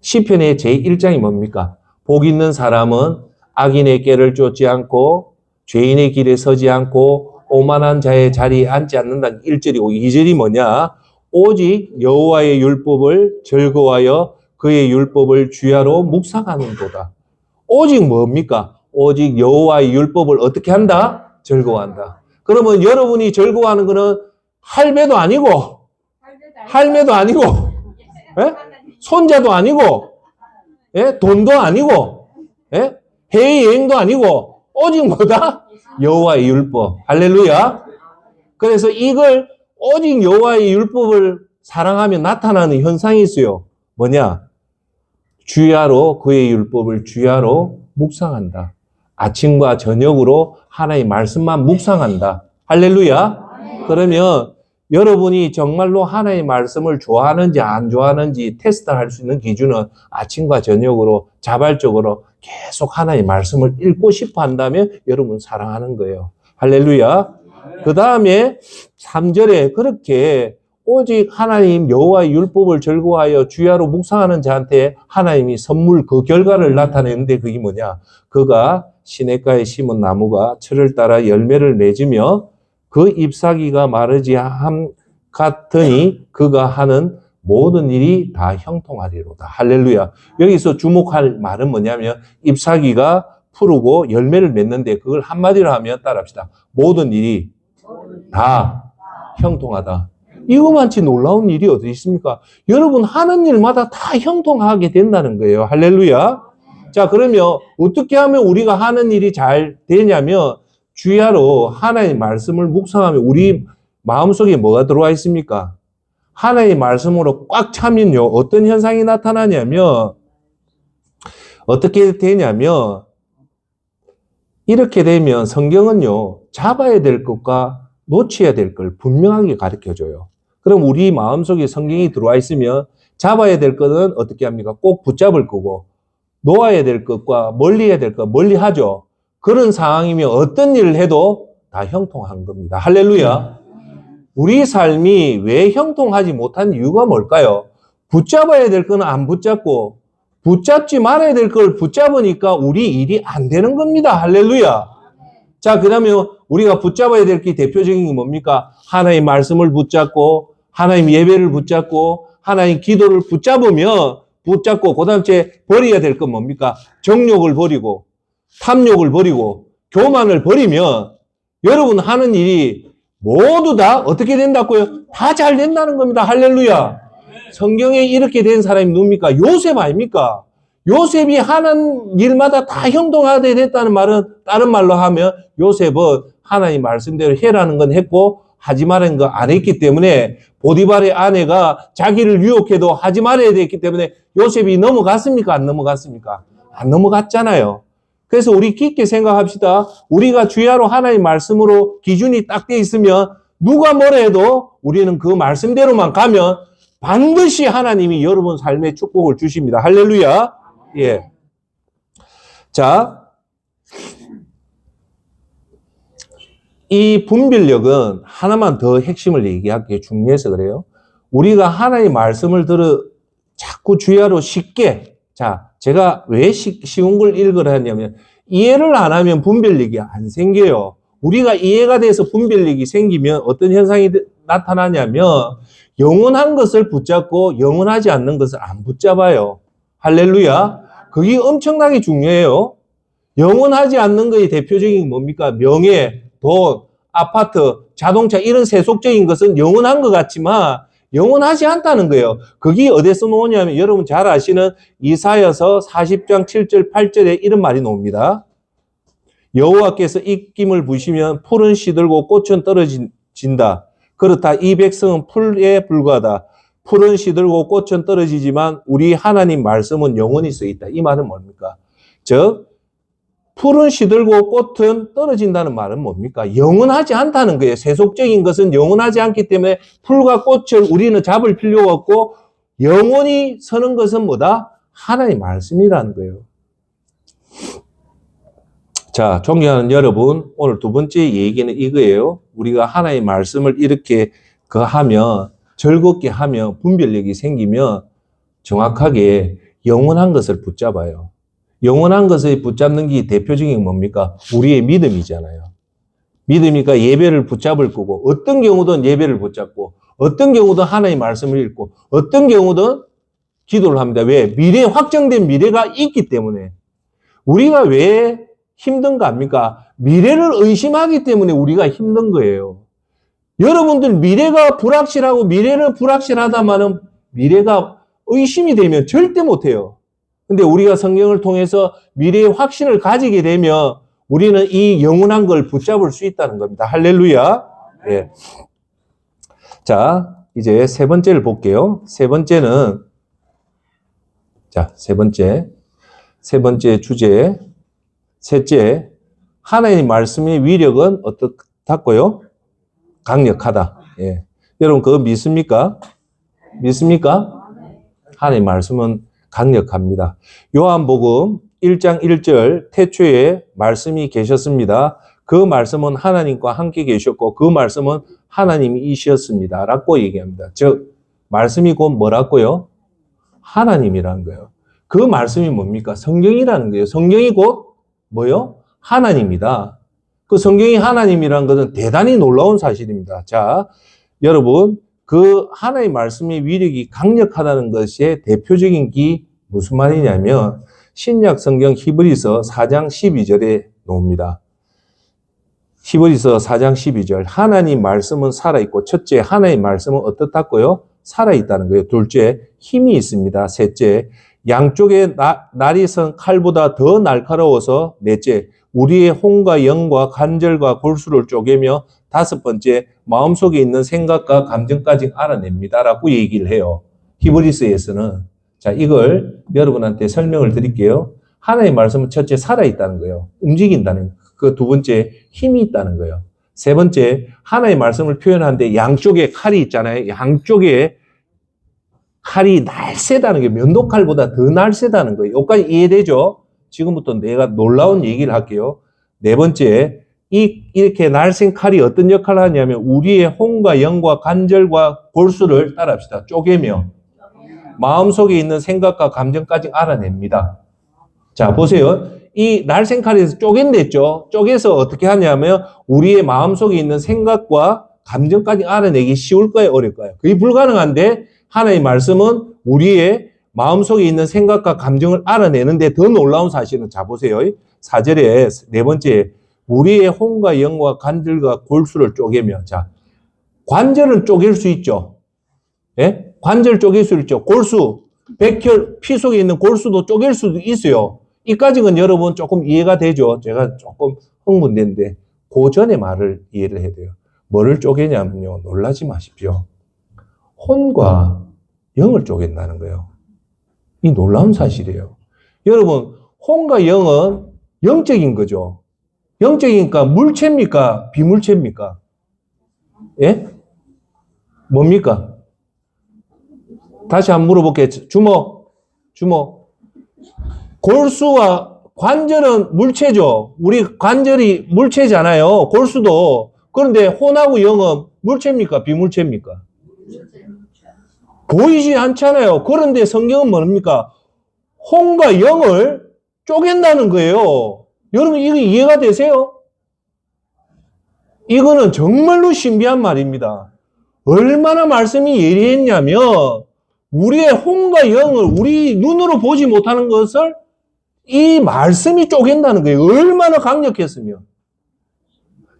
시편의 제1장이 뭡니까? 복 있는 사람은 악인의 꾀를 쫓지 않고 죄인의 길에 서지 않고 오만한 자의 자리에 앉지 않는다는 1절이고 2절이 뭐냐? 오직 여호와의 율법을 즐거워하여 그의 율법을 주야로 묵상하는도다. 오직 뭡니까? 오직 여호와의 율법을 어떻게 한다? 즐거워한다. 그러면 여러분이 즐거워하는 것은 할배도 아니고 할매도 아니고 예? 손자도 아니고 예? 돈도 아니고 예? 해외여행도 아니고 오직 뭐다? 여호와의 율법. 할렐루야. 그래서 이걸 오직 여호와의 율법을 사랑하면 나타나는 현상이 있어요. 뭐냐? 주야로 그의 율법을 주야로 묵상한다. 아침과 저녁으로 하나의 말씀만 묵상한다. 할렐루야. 그러면 여러분이 정말로 하나의 말씀을 좋아하는지 안 좋아하는지 테스트할 수 있는 기준은 아침과 저녁으로 자발적으로 계속 하나의 말씀을 읽고 싶어 한다면 여러분 사랑하는 거예요. 할렐루야. 그 다음에 3절에 그렇게 오직 하나님 여호와의 율법을 즐거워하여 주야로 묵상하는 자한테 하나님이 선물 그 결과를 나타내는데 그게 뭐냐? 그가 시냇가에 심은 나무가 철을 따라 열매를 맺으며 그 잎사귀가 마르지 함 같으니 그가 하는 모든 일이 다 형통하리로다. 할렐루야. 여기서 주목할 말은 뭐냐면 잎사귀가 푸르고 열매를 맺는데 그걸 한마디로 하면 따라합시다. 모든 일이 다 형통하다. 이거만치 놀라운 일이 어디 있습니까? 여러분 하는 일마다 다 형통하게 된다는 거예요. 할렐루야. 자, 그러면 어떻게 하면 우리가 하는 일이 잘 되냐면 주야로 하나의 말씀을 묵상하면 우리 마음속에 뭐가 들어와 있습니까? 하나의 말씀으로 꽉 차면요. 어떤 현상이 나타나냐면 어떻게 되냐면 이렇게 되면 성경은요. 잡아야 될 것과 놓쳐야 될 걸 분명하게 가르쳐줘요. 그럼 우리 마음속에 성경이 들어와 있으면 잡아야 될 것은 어떻게 합니까? 꼭 붙잡을 거고 놓아야 될 것과 멀리 해야 될 것 멀리 하죠. 그런 상황이면 어떤 일을 해도 다 형통한 겁니다. 할렐루야. 우리 삶이 왜 형통하지 못한 이유가 뭘까요? 붙잡아야 될 거는 안 붙잡고 붙잡지 말아야 될 걸 붙잡으니까 우리 일이 안 되는 겁니다. 할렐루야. 자, 그러면 우리가 붙잡아야 될 게 대표적인 게 뭡니까? 하나님 말씀을 붙잡고 하나님 예배를 붙잡고 하나님 기도를 붙잡으면 붙잡고 그 다음 째 버려야 될 건 뭡니까? 정욕을 버리고 탐욕을 버리고 교만을 버리면 여러분 하는 일이 모두 다 어떻게 된다고요? 다 잘 된다는 겁니다. 할렐루야. 성경에 이렇게 된 사람이 누굽니까? 요셉 아닙니까? 요셉이 하는 일마다 다 형통하게 됐다는 말은 다른 말로 하면 요셉은 하나님 말씀대로 해라는 건 했고 하지 말라는 거 안 했기 때문에 보디발의 아내가 자기를 유혹해도 하지 말아야 됐기 때문에 요셉이 넘어갔습니까? 안 넘어갔습니까? 안 넘어갔잖아요. 그래서 우리 깊게 생각합시다. 우리가 주야로 하나님 말씀으로 기준이 딱 돼 있으면 누가 뭐라 해도 우리는 그 말씀대로만 가면 반드시 하나님이 여러분 삶에 축복을 주십니다. 할렐루야. 예. 자, 이 분별력은 하나만 더 핵심을 얘기하기에 중요해서 그래요. 우리가 하나님의 말씀을 들어 자꾸 주야로 쉽게, 자, 제가 왜 쉬운 걸 읽으라 했냐면 이해를 안 하면 분별력이 안 생겨요. 우리가 이해가 돼서 분별력이 생기면 어떤 현상이 나타나냐면 영원한 것을 붙잡고 영원하지 않는 것을 안 붙잡아요. 할렐루야. 그게 엄청나게 중요해요. 영원하지 않는 것의 대표적인 게 뭡니까? 명예, 돈, 아파트, 자동차 이런 세속적인 것은 영원한 것 같지만 영원하지 않다는 거예요. 그게 어디서 나오냐면 여러분 잘 아시는 이사야서 40장 7절 8절에 이런 말이 나옵니다. 여호와께서 입김을 부시면 풀은 시들고 꽃은 떨어진다. 그렇다. 이 백성은 풀에 불과하다. 풀은 시들고 꽃은 떨어지지만 우리 하나님 말씀은 영원히 써 있다. 이 말은 뭡니까? 즉 풀은 시들고 꽃은 떨어진다는 말은 뭡니까? 영원하지 않다는 거예요. 세속적인 것은 영원하지 않기 때문에 풀과 꽃을 우리는 잡을 필요가 없고 영원히 서는 것은 뭐다? 하나님 말씀이라는 거예요. 자, 존경하는 여러분, 오늘 두 번째 얘기는 이거예요. 우리가 하나님의 말씀을 이렇게 하면, 즐겁게 하면, 분별력이 생기면 정확하게 영원한 것을 붙잡아요. 영원한 것을 붙잡는 게 대표적인 뭡니까? 우리의 믿음이잖아요. 믿음이니까 예배를 붙잡을 거고, 어떤 경우든 예배를 붙잡고, 어떤 경우든 하나님의 말씀을 읽고, 어떤 경우든 기도를 합니다. 왜? 확정된 미래가 있기 때문에. 우리가 왜 힘든가 합니까? 미래를 의심하기 때문에 우리가 힘든 거예요. 여러분들 미래가 불확실하고 미래를 불확실하다마는 미래가 의심이 되면 절대 못해요. 근데 우리가 성경을 통해서 미래의 확신을 가지게 되면 우리는 이 영원한 걸 붙잡을 수 있다는 겁니다. 할렐루야. 예. 자, 이제 세 번째를 볼게요. 세 번째는, 자, 세 번째 주제, 셋째, 하나님의 말씀의 위력은 어떻다고요? 강력하다. 예. 여러분, 그거 믿습니까? 믿습니까? 하나님의 말씀은 강력합니다. 요한복음 1장 1절, 태초에 말씀이 계셨습니다. 그 말씀은 하나님과 함께 계셨고, 그 말씀은 하나님이셨습니다. 라고 얘기합니다. 즉, 말씀이 곧 뭐라고요? 하나님이라는 거예요. 그 말씀이 뭡니까? 성경이라는 거예요. 성경이 곧 뭐요? 하나님이다. 그 성경이 하나님이라는 것은 대단히 놀라운 사실입니다. 자, 여러분, 그 하나님의 말씀의 위력이 강력하다는 것의 대표적인 기 무슨 말이냐면 신약 성경 히브리서 4장 12절에 나옵니다. 히브리서 4장 12절. 하나님 말씀은 살아있고, 첫째, 하나님 말씀은 어떻다고요? 살아있다는 거예요. 둘째, 힘이 있습니다. 셋째, 양쪽에 날이 선 칼보다 더 날카로워서, 넷째, 우리의 혼과 영과 관절과 골수를 쪼개며, 다섯 번째, 마음속에 있는 생각과 감정까지 알아냅니다. 라고 얘기를 해요. 히브리서에서는. 자, 이걸 여러분한테 설명을 드릴게요. 하나님의 말씀은 첫째, 살아있다는 거예요. 움직인다는 거예요. 그 두 번째, 힘이 있다는 거예요. 세 번째, 하나님의 말씀을 표현하는데 양쪽에 칼이 있잖아요. 양쪽에 칼이 날쌔다는 게 면도칼보다 더 날쌔다는 거예요. 여기까지 이해되죠? 지금부터 내가 놀라운 얘기를 할게요. 네 번째, 이렇게 날쌘 칼이 어떤 역할을 하냐면 우리의 혼과 영과 관절과 골수를 따라합시다. 쪼개며 마음속에 있는 생각과 감정까지 알아냅니다. 자, 보세요. 이 날쌘 칼에서 쪼갠댔죠? 쪼개서 어떻게 하냐면 우리의 마음속에 있는 생각과 감정까지 알아내기 쉬울까요? 어려울까요? 그게 불가능한데 하나님의 말씀은 우리의 마음속에 있는 생각과 감정을 알아내는데 더 놀라운 사실은, 자, 보세요. 4절에 네 번째, 우리의 혼과 영과 관절과 골수를 쪼개며. 자, 관절은 쪼갤 수 있죠. 예? 관절 쪼갤 수 있죠. 골수, 백혈, 피 속에 있는 골수도 쪼갤 수도 있어요. 이까지는 여러분 조금 이해가 되죠? 제가 조금 흥분되는데 그 전에 말을 이해를 해야 돼요. 뭐를 쪼개냐면요. 놀라지 마십시오. 혼과 영을 쪼갠다는 거예요. 이 놀라운 사실이에요. 여러분, 혼과 영은 영적인 거죠. 영적이니까 물체입니까? 비물체입니까? 예? 뭡니까? 다시 한번 물어볼게요. 주목. 골수와 관절은 물체죠. 우리 관절이 물체잖아요. 골수도. 그런데 혼하고 영은 물체입니까? 비물체입니까? 보이지 않잖아요. 그런데 성경은 뭡니까? 혼과 영을 쪼갠다는 거예요. 여러분, 이거 이해가 되세요? 이거는 정말로 신비한 말입니다. 얼마나 말씀이 예리했냐면 우리의 혼과 영을 우리 눈으로 보지 못하는 것을 이 말씀이 쪼갠다는 거예요. 얼마나 강력했으면.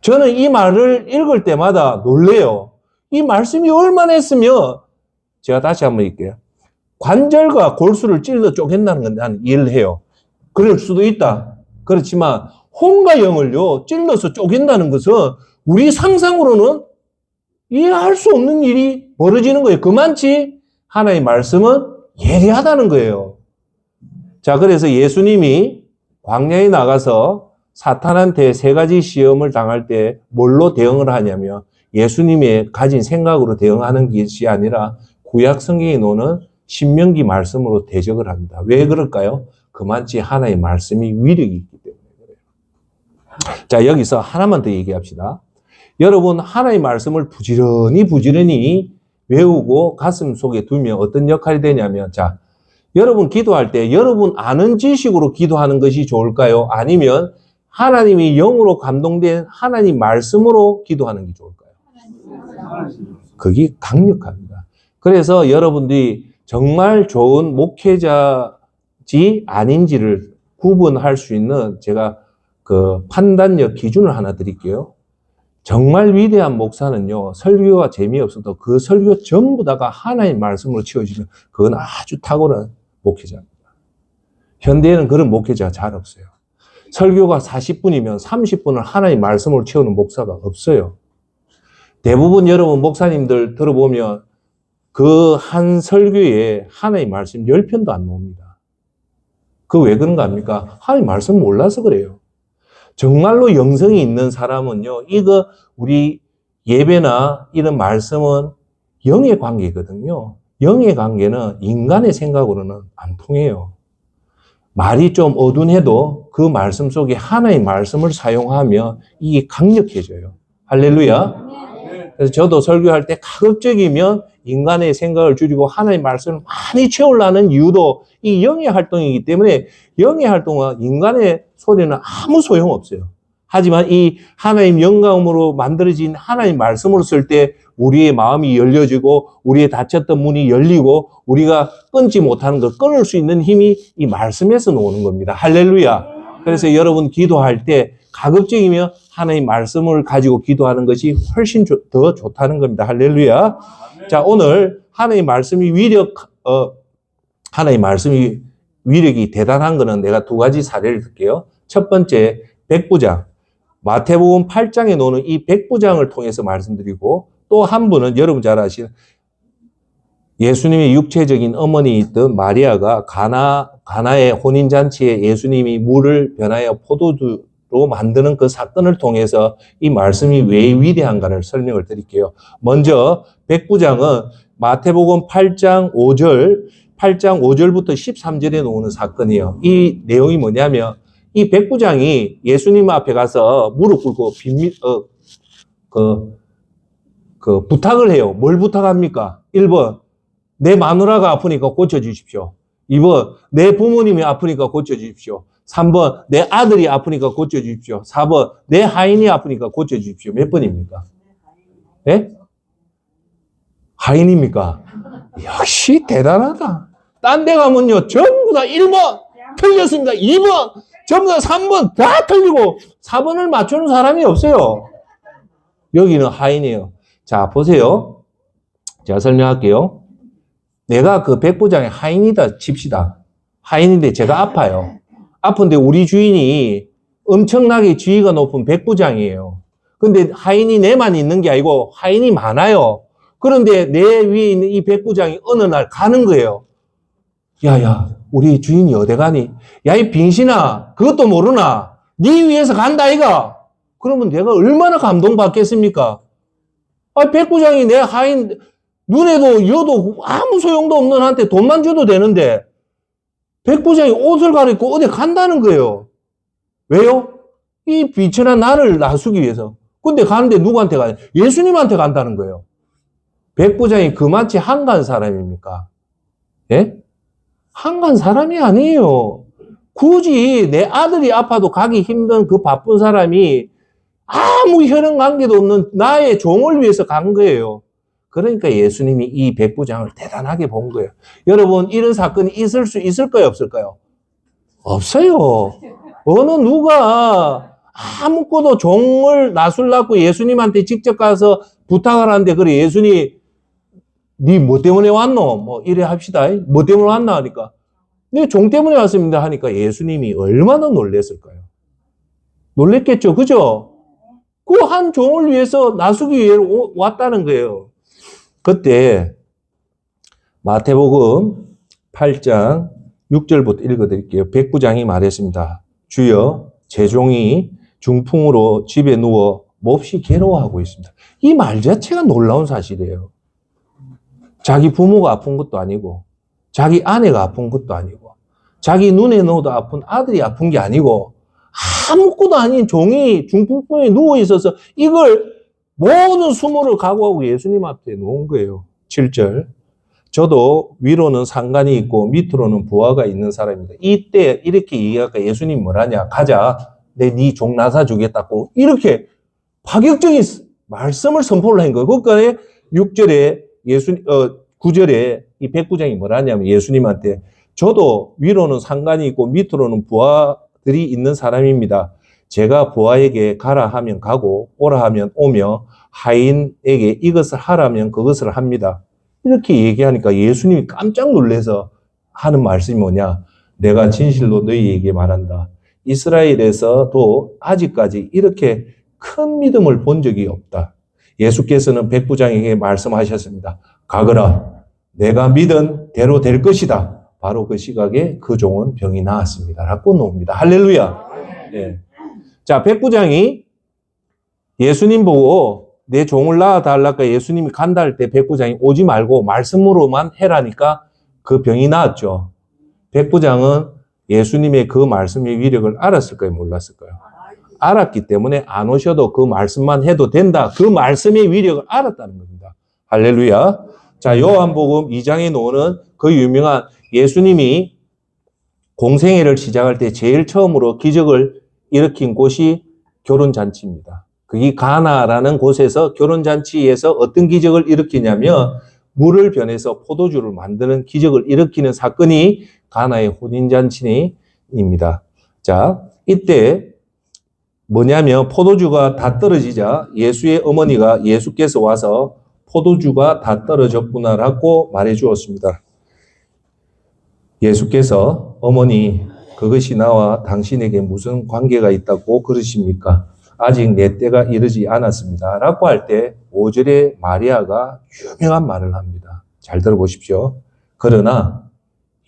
저는 이 말을 읽을 때마다 놀래요. 이 말씀이 얼마나 했으면, 제가 다시 한번 읽게요. 관절과 골수를 찔러 쪼갠다는 건 난 이해를 해요. 그럴 수도 있다. 그렇지만 혼과 영을요 찔러서 쪼갠다는 것은 우리 상상으로는 이해할 수 없는 일이 벌어지는 거예요. 그만치 하나님의 말씀은 예리하다는 거예요. 자, 그래서 예수님이 광야에 나가서 사탄한테 세 가지 시험을 당할 때 뭘로 대응을 하냐면 예수님의 가진 생각으로 대응하는 것이 아니라 구약 성경에 나오는 신명기 말씀으로 대적을 합니다. 왜 그럴까요? 그만치 하나님의 말씀이 위력이 있기 때문에 그래요. 자, 여기서 하나만 더 얘기합시다. 여러분, 하나님의 말씀을 부지런히 외우고 가슴 속에 두면 어떤 역할이 되냐면, 자, 여러분 기도할 때 여러분 아는 지식으로 기도하는 것이 좋을까요? 아니면 하나님이 영으로 감동된 하나님 말씀으로 기도하는 게 좋을까요? 그게 강력합니다. 그래서 여러분들이 정말 좋은 목회자지 아닌지를 구분할 수 있는 제가 그 판단력 기준을 하나 드릴게요. 정말 위대한 목사는요, 설교가 재미없어도 그 설교 전부 다가 하나님 말씀으로 채워지면 그건 아주 탁월한 목회자입니다. 현대에는 그런 목회자가 잘 없어요. 설교가 40분이면 30분을 하나님 말씀으로 채우는 목사가 없어요. 대부분 여러분 목사님들 들어보면 그 한 설교에 하나님 말씀 10편도 안 나옵니다. 그 왜 그런가 합니까? 하나님 말씀 몰라서 그래요. 정말로 영성이 있는 사람은요, 이거 우리 예배나 이런 말씀은 영의 관계거든요. 영의 관계는 인간의 생각으로는 안 통해요. 말이 좀 어둔해도 그 말씀 속에 하나의 말씀을 사용하면 이게 강력해져요. 할렐루야. 그래서 저도 설교할 때 가급적이면 인간의 생각을 줄이고 하나의 말씀을 많이 채우려는 이유도 이 영의 활동이기 때문에 영의 활동과 인간의 소리는 아무 소용없어요. 하지만 이 하나님 영감으로 만들어진 하나님 말씀으로 쓸 때 우리의 마음이 열려지고 우리의 닫혔던 문이 열리고 우리가 끊지 못하는 걸 끊을 수 있는 힘이 이 말씀에서 나오는 겁니다. 할렐루야. 그래서 여러분 기도할 때 가급적이면 하나님 말씀을 가지고 기도하는 것이 훨씬 더 좋다는 겁니다. 할렐루야. 자, 오늘 하나님 말씀이 하나님 말씀이 위력이 대단한 거는 내가 두 가지 사례를 들게요. 첫 번째, 백부장. 마태복음 8장에 나오는 이 백부장을 통해서 말씀드리고 또 한 분은 여러분 잘 아시는 예수님의 육체적인 어머니였던 마리아가 가나의 혼인잔치에 예수님이 물을 변하여 포도주로 만드는 그 사건을 통해서 이 말씀이 왜 위대한가를 설명을 드릴게요. 먼저 백부장은 마태복음 8장 5절부터 13절에 나오는 사건이에요. 이 내용이 뭐냐면 이 백부장이 예수님 앞에 가서 무릎 꿇고 부탁을 해요. 뭘 부탁합니까? 1번, 내 마누라가 아프니까 고쳐주십시오. 2번, 내 부모님이 아프니까 고쳐주십시오. 3번, 내 아들이 아프니까 고쳐주십시오. 4번, 내 하인이 아프니까 고쳐주십시오. 몇 번입니까? 네? 하인입니까? 역시 대단하다. 딴 데 가면요, 전부 다 1번 틀렸습니다. 2번, 전부 다 3번 다 틀리고 4번을 맞추는 사람이 없어요. 여기는 하인이에요. 자, 보세요. 제가 설명할게요. 내가 그 백부장의 하인이다 칩시다. 하인인데 제가 아파요. 아픈데 우리 주인이 엄청나게 지위가 높은 백부장이에요. 근데 하인이 내만 있는 게 아니고 하인이 많아요. 그런데 내 위에 있는 이 백부장이 어느 날 가는 거예요. 야야, 우리 주인이 어디 가니? 야, 이 빙신아, 그것도 모르나? 네 위에서 간다 이가? 그러면 내가 얼마나 감동받겠습니까? 아, 백부장이 내 하인 눈에도 여도 아무 소용도 없는 한테 돈만 줘도 되는데 백부장이 옷을 갈아입고 어디 간다는 거예요. 왜요? 이 비천한 나를 나서기 위해서. 근데 가는데 누구한테 가냐? 예수님한테 간다는 거예요. 백부장이 그마치 한간 사람입니까? 예? 한간 사람이 아니에요. 굳이 내 아들이 아파도 가기 힘든 그 바쁜 사람이 아무 혈연 관계도 없는 나의 종을 위해서 간 거예요. 그러니까 예수님이 이 백부장을 대단하게 본 거예요. 여러분, 이런 사건이 있을 수 있을까요? 없을까요? 없어요. 어느 누가 아무것도 종을 나술라고 예수님한테 직접 가서 부탁을 하는데 그래 예수님 니 뭐 때문에 왔노? 뭐 이래 합시다. 뭐 때문에 왔나 하니까 네 종 때문에 왔습니다 하니까 예수님이 얼마나 놀랬을까요? 놀랬겠죠. 그죠? 그 한 종을 위해서 나서기 위해 왔다는 거예요. 그때 마태복음 8장 6절부터 읽어드릴게요. 백부장이 말했습니다. 주여, 제 종이 중풍으로 집에 누워 몹시 괴로워하고 있습니다. 이 말 자체가 놀라운 사실이에요. 자기 부모가 아픈 것도 아니고 자기 아내가 아픈 것도 아니고 자기 눈에 넣어도 아픈 아들이 아픈 게 아니고 아무것도 아닌 종이 중풍병에 누워있어서 이걸 모든 수모를 각오하고 예수님 앞에 놓은 거예요. 7절. 저도 위로는 상관이 있고 밑으로는 부하가 있는 사람입니다. 이때 이렇게 얘기하니까 예수님 뭐라냐? 가자. 내 네 종 나사 주겠다고 이렇게 파격적인 말씀을 선포를 한 거예요. 그러니까 6절에 9절에 이 백부장이 뭐라냐면 예수님한테 저도 위로는 상관이 있고 밑으로는 부하들이 있는 사람입니다. 제가 부하에게 가라 하면 가고 오라 하면 오며 하인에게 이것을 하라면 그것을 합니다. 이렇게 얘기하니까 예수님이 깜짝 놀라서 하는 말씀이 뭐냐? 내가 진실로 너희에게 말한다. 이스라엘에서도 아직까지 이렇게 큰 믿음을 본 적이 없다. 예수께서는 백부장에게 말씀하셨습니다. 가거라. 내가 믿은 대로 될 것이다. 바로 그 시각에 그 종은 병이 나았습니다. 라고 놓습니다. 할렐루야. 예. 자, 백부장이 예수님 보고 내 종을 낳아달라니까 예수님이 간다 할 때 백부장이 오지 말고 말씀으로만 해라니까 그 병이 나았죠. 백부장은 예수님의 그 말씀의 위력을 알았을까요? 몰랐을까요? 알았기 때문에 안 오셔도 그 말씀만 해도 된다. 그 말씀의 위력을 알았다는 겁니다. 할렐루야. 자, 요한복음 2장에 나오는 그 유명한 예수님이 공생애를 시작할 때 제일 처음으로 기적을 일으킨 곳이 결혼잔치입니다. 그게 가나라는 곳에서 결혼잔치에서 어떤 기적을 일으키냐면 물을 변해서 포도주를 만드는 기적을 일으키는 사건이 가나의 혼인잔치입니다. 자, 이때 뭐냐면 포도주가 다 떨어지자 예수의 어머니가 예수께서 와서 포도주가 다 떨어졌구나라고 말해 주었습니다. 예수께서 어머니 그것이 나와 당신에게 무슨 관계가 있다고 그러십니까? 아직 내 때가 이르지 않았습니다. 라고 할 때 5절에 마리아가 유명한 말을 합니다. 잘 들어보십시오. 그러나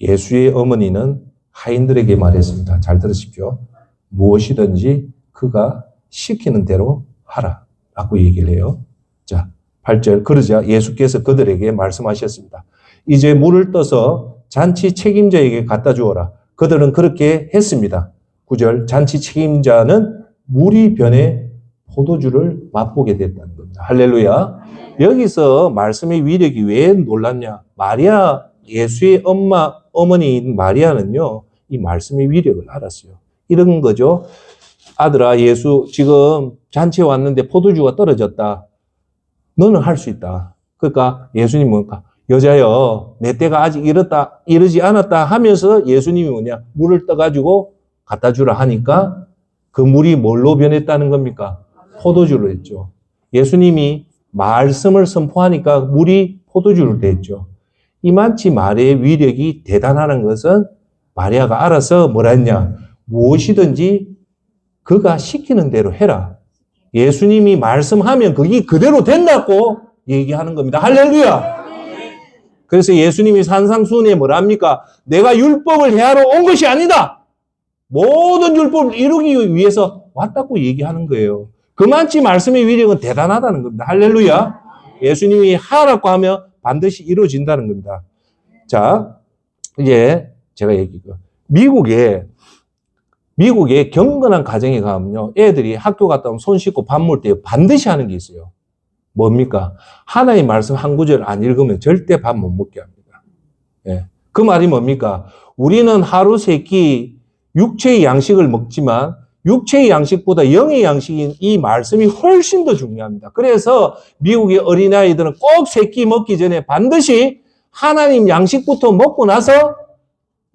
예수의 어머니는 하인들에게 말했습니다. 잘 들으십시오. 무엇이든지 그가 시키는 대로 하라. 라고 얘기를 해요. 자, 8절. 그러자 예수께서 그들에게 말씀하셨습니다. 이제 물을 떠서 잔치 책임자에게 갖다 주어라. 그들은 그렇게 했습니다. 9절. 잔치 책임자는 물이 변해 포도주를 맛보게 됐다는 겁니다. 할렐루야. 여기서 말씀의 위력이 왜 놀랐냐? 마리아, 예수의 어머니인 마리아는요, 이 말씀의 위력을 알았어요. 이런 거죠. 아들아, 예수 지금 잔치에 왔는데 포도주가 떨어졌다. 너는 할 수 있다. 그러니까 예수님은 뭔가 여자여, 내 때가 아직 이르지 않았다 하면서 예수님이 뭐냐? 물을 떠가지고 갖다 주라 하니까 그 물이 뭘로 변했다는 겁니까? 포도주로 했죠. 예수님이 말씀을 선포하니까 물이 포도주로 됐죠. 이만치 말의 위력이 대단하는 것은 마리아가 알아서 뭐라 했냐? 무엇이든지 그가 시키는 대로 해라. 예수님이 말씀하면 그게 그대로 된다고 얘기하는 겁니다. 할렐루야! 그래서 예수님이 산상수훈에 뭐라 합니까? 내가 율법을 헤아려 온 것이 아니다! 모든 율법을 이루기 위해서 왔다고 얘기하는 거예요. 그만치 말씀의 위력은 대단하다는 겁니다. 할렐루야! 예수님이 하라고 하면 반드시 이루어진다는 겁니다. 자, 이제 제가 미국에 경건한 가정에 가면요, 애들이 학교 갔다 오면 손 씻고 밥 먹을 때 반드시 하는 게 있어요. 뭡니까? 하나의 말씀 한 구절 안 읽으면 절대 밥 못 먹게 합니다. 예. 그 말이 뭡니까? 우리는 하루 세 끼 육체의 양식을 먹지만 육체의 양식보다 영의 양식인 이 말씀이 훨씬 더 중요합니다. 그래서 미국의 어린아이들은 꼭 세 끼 먹기 전에 반드시 하나님 양식부터 먹고 나서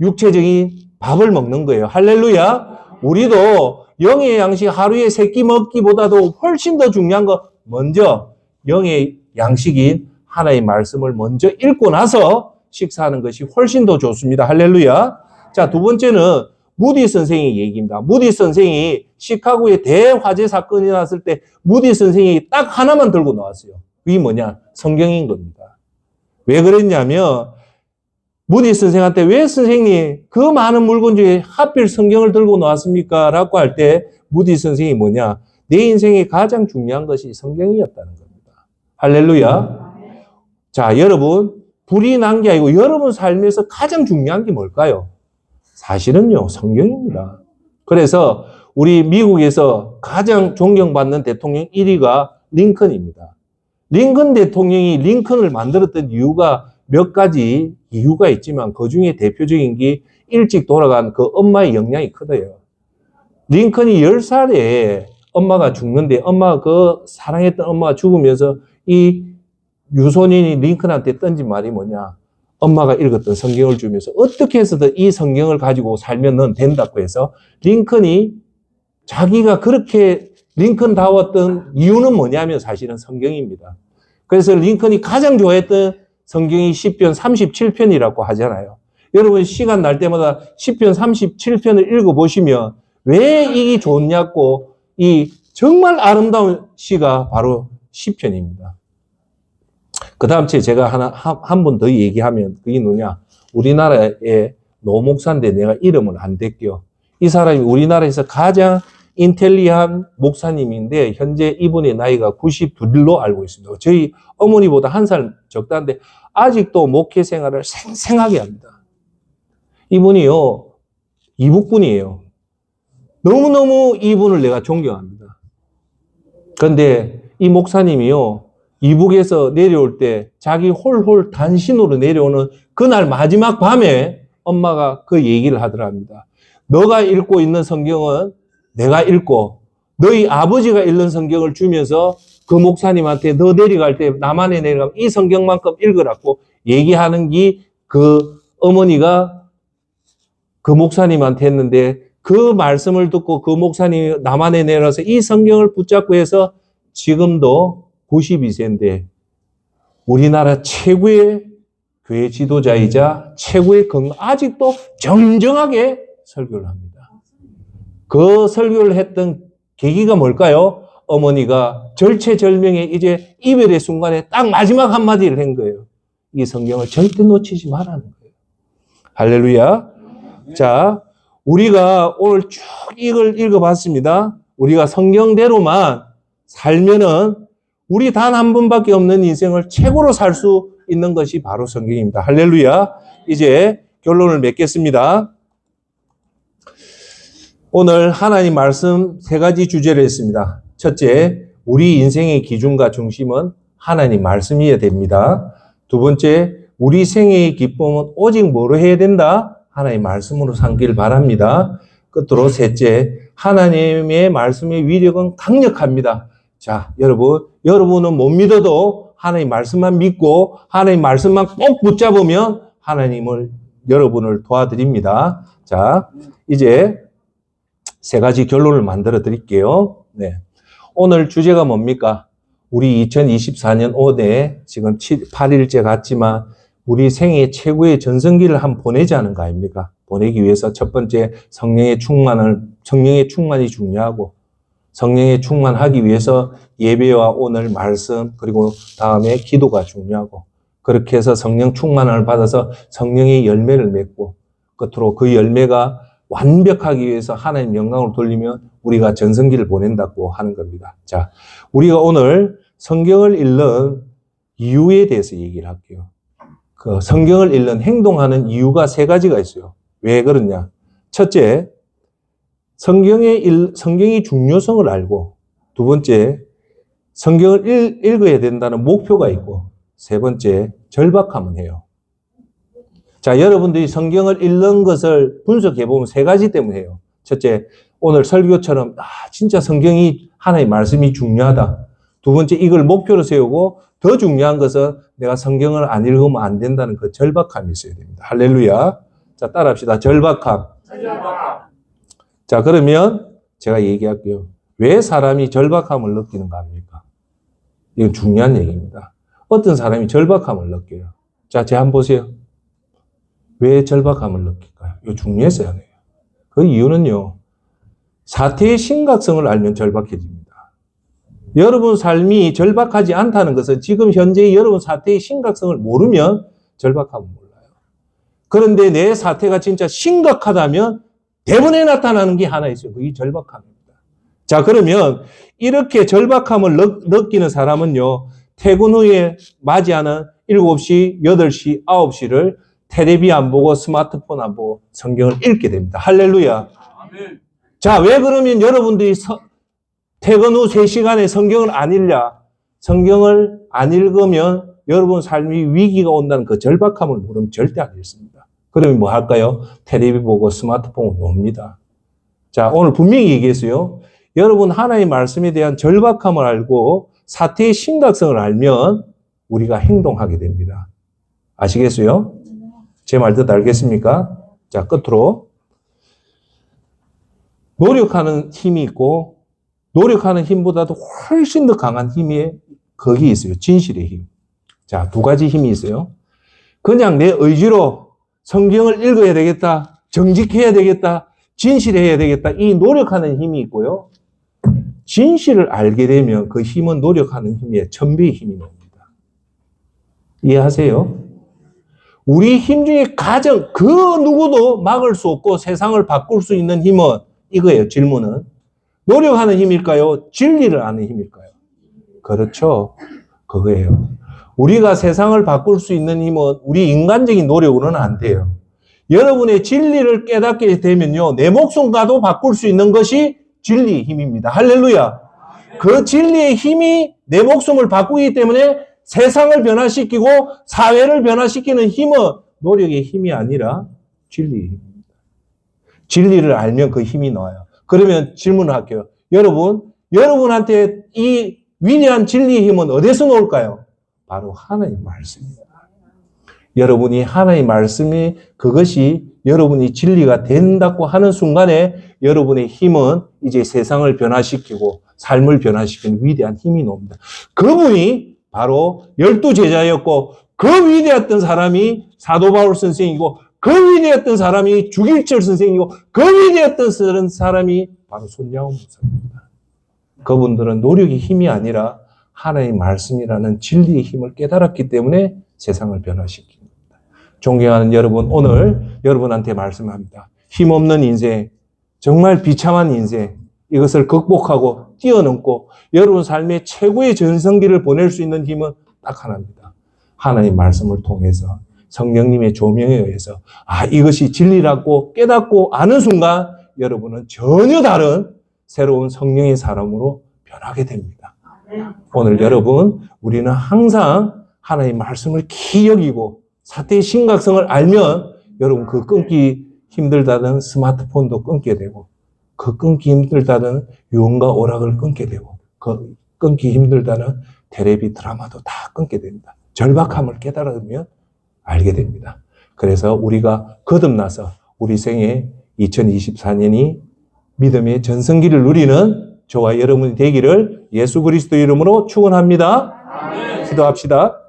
육체적인 밥을 먹는 거예요. 할렐루야. 우리도 영의 양식 하루에 세 끼 먹기보다도 훨씬 더 중요한 거 먼저 영의 양식인 하나의 말씀을 먼저 읽고 나서 식사하는 것이 훨씬 더 좋습니다. 할렐루야. 자, 두 번째는 무디 선생의 얘기입니다. 무디 선생이 시카고에 대화재 사건이 났을 때 무디 선생이 딱 하나만 들고 나왔어요. 그게 뭐냐? 성경인 겁니다. 왜 그랬냐면 무디 선생한테 왜 선생님 그 많은 물건 중에 하필 성경을 들고 나왔습니까? 라고 할 때 무디 선생이 뭐냐? 내 인생에 가장 중요한 것이 성경이었다는 겁니다. 할렐루야. 자, 여러분 불이 난 게 아니고 여러분 삶에서 가장 중요한 게 뭘까요? 사실은요, 성경입니다. 그래서 우리 미국에서 가장 존경받는 대통령 1위가 링컨입니다. 링컨 대통령이 링컨을 만들었던 이유가 몇 가지 이유가 있지만 그 중에 대표적인 게 일찍 돌아간 그 엄마의 영향이 크대요. 링컨이 10살에 엄마가 죽는데 엄마가 그 사랑했던 엄마가 죽으면서 이 유소년이 링컨한테 던진 말이 뭐냐? 엄마가 읽었던 성경을 주면서 어떻게 해서든 이 성경을 가지고 살면 넌 된다고 해서 링컨이 자기가 그렇게 링컨다웠던 이유는 뭐냐면 사실은 성경입니다. 그래서 링컨이 가장 좋아했던 성경이 시편 37편이라고 하잖아요. 여러분 시간 날 때마다 시편 37편을 읽어보시면 왜 이게 좋냐고, 이 정말 아름다운 시가 바로 시편입니다. 그 다음 주에 제가 한 번 더 얘기하면 그게 뭐냐. 우리나라의 노 목사인데 내가 이름을 안 댈게요. 이 사람이 우리나라에서 가장 인텔리한 목사님인데 현재 이분의 나이가 92로 알고 있습니다. 저희 어머니보다 한 살 적다는데 아직도 목회 생활을 생생하게 합니다. 이분이요, 이북분이에요. 너무너무 이분을 내가 존경합니다. 그런데 이 목사님이요, 이북에서 내려올 때 자기 홀홀 단신으로 내려오는 그날 마지막 밤에 엄마가 그 얘기를 하더랍니다. 너가 읽고 있는 성경은 내가 읽고 너희 아버지가 읽는 성경을 주면서 그 목사님한테 너 내려갈 때 남한에 내려가면 이 성경만큼 읽으라고 얘기하는 게 그 어머니가 그 목사님한테 했는데 그 말씀을 듣고 그 목사님이 남한에 내려와서 이 성경을 붙잡고 해서 지금도 92세인데 우리나라 최고의 교회 지도자이자 최고의 아직도 정정하게 설교를 합니다. 그 설교를 했던 계기가 뭘까요? 어머니가 절체절명의 이제 이별의 순간에 딱 마지막 한마디를 한 거예요. 이 성경을 절대 놓치지 말라는 거예요. 할렐루야. 자, 우리가 오늘 쭉 이걸 읽어봤습니다. 우리가 성경대로만 살면은 우리 단 한 번밖에 없는 인생을 최고로 살 수 있는 것이 바로 성경입니다. 할렐루야. 이제 결론을 맺겠습니다. 오늘 하나님 말씀 세 가지 주제를 했습니다. 첫째, 우리 인생의 기준과 중심은 하나님 말씀이어야 됩니다. 두 번째, 우리 생애의 기쁨은 오직 뭐로 해야 된다? 하나님 말씀으로 삼기를 바랍니다. 끝으로 셋째, 하나님의 말씀의 위력은 강력합니다. 자, 여러분은 못 믿어도 하나님 말씀만 믿고 하나님 말씀만 꼭 붙잡으면 여러분을 도와드립니다. 자, 이제 세 가지 결론을 만들어 드릴게요. 네. 오늘 주제가 뭡니까? 우리 2024년 5대 지금 8일째 갔지만 우리 생애 최고의 전성기를 한번 보내지 않은 거 아닙니까? 보내기 위해서 첫 번째 성령의 충만이 중요하고 성령의 충만하기 위해서 예배와 오늘 말씀 그리고 다음에 기도가 중요하고 그렇게 해서 성령 충만을 받아서 성령의 열매를 맺고 끝으로 그 열매가 완벽하기 위해서 하나님 영광을 돌리면 우리가 전성기를 보낸다고 하는 겁니다. 자, 우리가 오늘 성경을 읽는 이유에 대해서 얘기를 할게요. 그 성경을 읽는 행동하는 이유가 세 가지가 있어요. 왜 그러냐? 첫째, 성경의 중요성을 알고, 두 번째, 성경을 읽어야 된다는 목표가 있고, 세 번째, 절박함은 해요. 자, 여러분들이 성경을 읽는 것을 분석해보면 세 가지 때문에 해요. 첫째, 오늘 설교처럼, 진짜 성경이 하나님의 말씀이 중요하다. 두 번째, 이걸 목표로 세우고, 더 중요한 것은 내가 성경을 안 읽으면 안 된다는 그 절박함이 있어야 됩니다. 할렐루야. 자, 따라합시다. 절박함. 자, 그러면 제가 얘기할게요. 왜 사람이 절박함을 느끼는가 합니까? 이건 중요한 얘기입니다. 어떤 사람이 절박함을 느껴요. 자, 제 한번 보세요. 왜 절박함을 느낄까요? 이거 중요해서요. 그 이유는요. 사태의 심각성을 알면 절박해집니다. 여러분 삶이 절박하지 않다는 것은 지금 현재 여러분 사태의 심각성을 모르면 절박함을 몰라요. 그런데 내 사태가 진짜 심각하다면 대부분에 나타나는 게 하나 있어요. 그게 절박함입니다. 자, 그러면 이렇게 절박함을 느끼는 사람은요. 퇴근 후에 맞이하는 7시, 8시, 9시를 텔레비 안 보고 스마트폰 안 보고 성경을 읽게 됩니다. 할렐루야. 아멘. 자, 왜 그러면 여러분들이 퇴근 후 3시간에 성경을 안 읽냐? 성경을 안 읽으면 여러분 삶이 위기가 온다는 그 절박함을 모르면 절대 안 읽습니다. 그러면 뭐 할까요? 텔레비 보고 스마트폰 놉니다. 자, 오늘 분명히 얘기했어요. 여러분 하나님의 말씀에 대한 절박함을 알고 사태의 심각성을 알면 우리가 행동하게 됩니다. 아시겠어요? 제 말 듣 알겠습니까? 자, 끝으로 노력하는 힘이 있고 노력하는 힘보다도 훨씬 더 강한 힘이 거기 있어요. 진실의 힘. 자, 두 가지 힘이 있어요. 그냥 내 의지로 성경을 읽어야 되겠다. 정직해야 되겠다. 진실해야 되겠다. 이 노력하는 힘이 있고요. 진실을 알게 되면 그 힘은 노력하는 힘이에요. 천배의 힘이 납니다. 이해하세요? 우리 힘 중에 가장 그 누구도 막을 수 없고 세상을 바꿀 수 있는 힘은 이거예요. 질문은. 노력하는 힘일까요? 진리를 아는 힘일까요? 그렇죠. 그거예요. 우리가 세상을 바꿀 수 있는 힘은 우리 인간적인 노력으로는 안 돼요. 여러분의 진리를 깨닫게 되면요. 내 목숨과도 바꿀 수 있는 것이 진리의 힘입니다. 할렐루야. 그 진리의 힘이 내 목숨을 바꾸기 때문에 세상을 변화시키고 사회를 변화시키는 힘은 노력의 힘이 아니라 진리의 힘입니다. 진리를 알면 그 힘이 나와요. 그러면 질문을 할게요. 여러분한테 이 위대한 진리의 힘은 어디서 나올까요? 바로 하나님 말씀입니다. 여러분이 하나님 말씀이 그것이 여러분이 진리가 된다고 하는 순간에 여러분의 힘은 이제 세상을 변화시키고 삶을 변화시키는 위대한 힘이 나옵니다. 그분이 바로 12제자였고 그 위대했던 사람이 사도 바울 선생이고 그 위대했던 사람이 주길철 선생이고 그 위대했던 사람이 바로 손양원 목사입니다. 그분들은 노력의 힘이 아니라 하나님의 말씀이라는 진리의 힘을 깨달았기 때문에 세상을 변화시킵니다. 존경하는 여러분, 오늘 여러분한테 말씀합니다. 힘없는 인생, 정말 비참한 인생, 이것을 극복하고 뛰어넘고 여러분 삶의 최고의 전성기를 보낼 수 있는 힘은 딱 하나입니다. 하나님의 말씀을 통해서 성령님의 조명에 의해서 이것이 진리라고 깨닫고 아는 순간 여러분은 전혀 다른 새로운 성령의 사람으로 변하게 됩니다. 오늘 여러분, 우리는 항상 하나님의 말씀을 깊이 여기고 사태의 심각성을 알면 여러분 그 끊기 힘들다는 스마트폰도 끊게 되고 그 끊기 힘들다는 유언과 오락을 끊게 되고 그 끊기 힘들다는 텔레비 드라마도 다 끊게 됩니다. 절박함을 깨달으면 알게 됩니다. 그래서 우리가 거듭나서 우리 생에 2024년이 믿음의 전성기를 누리는 저와 여러분이 되기를 예수 그리스도 이름으로 축원합니다. 기도합시다.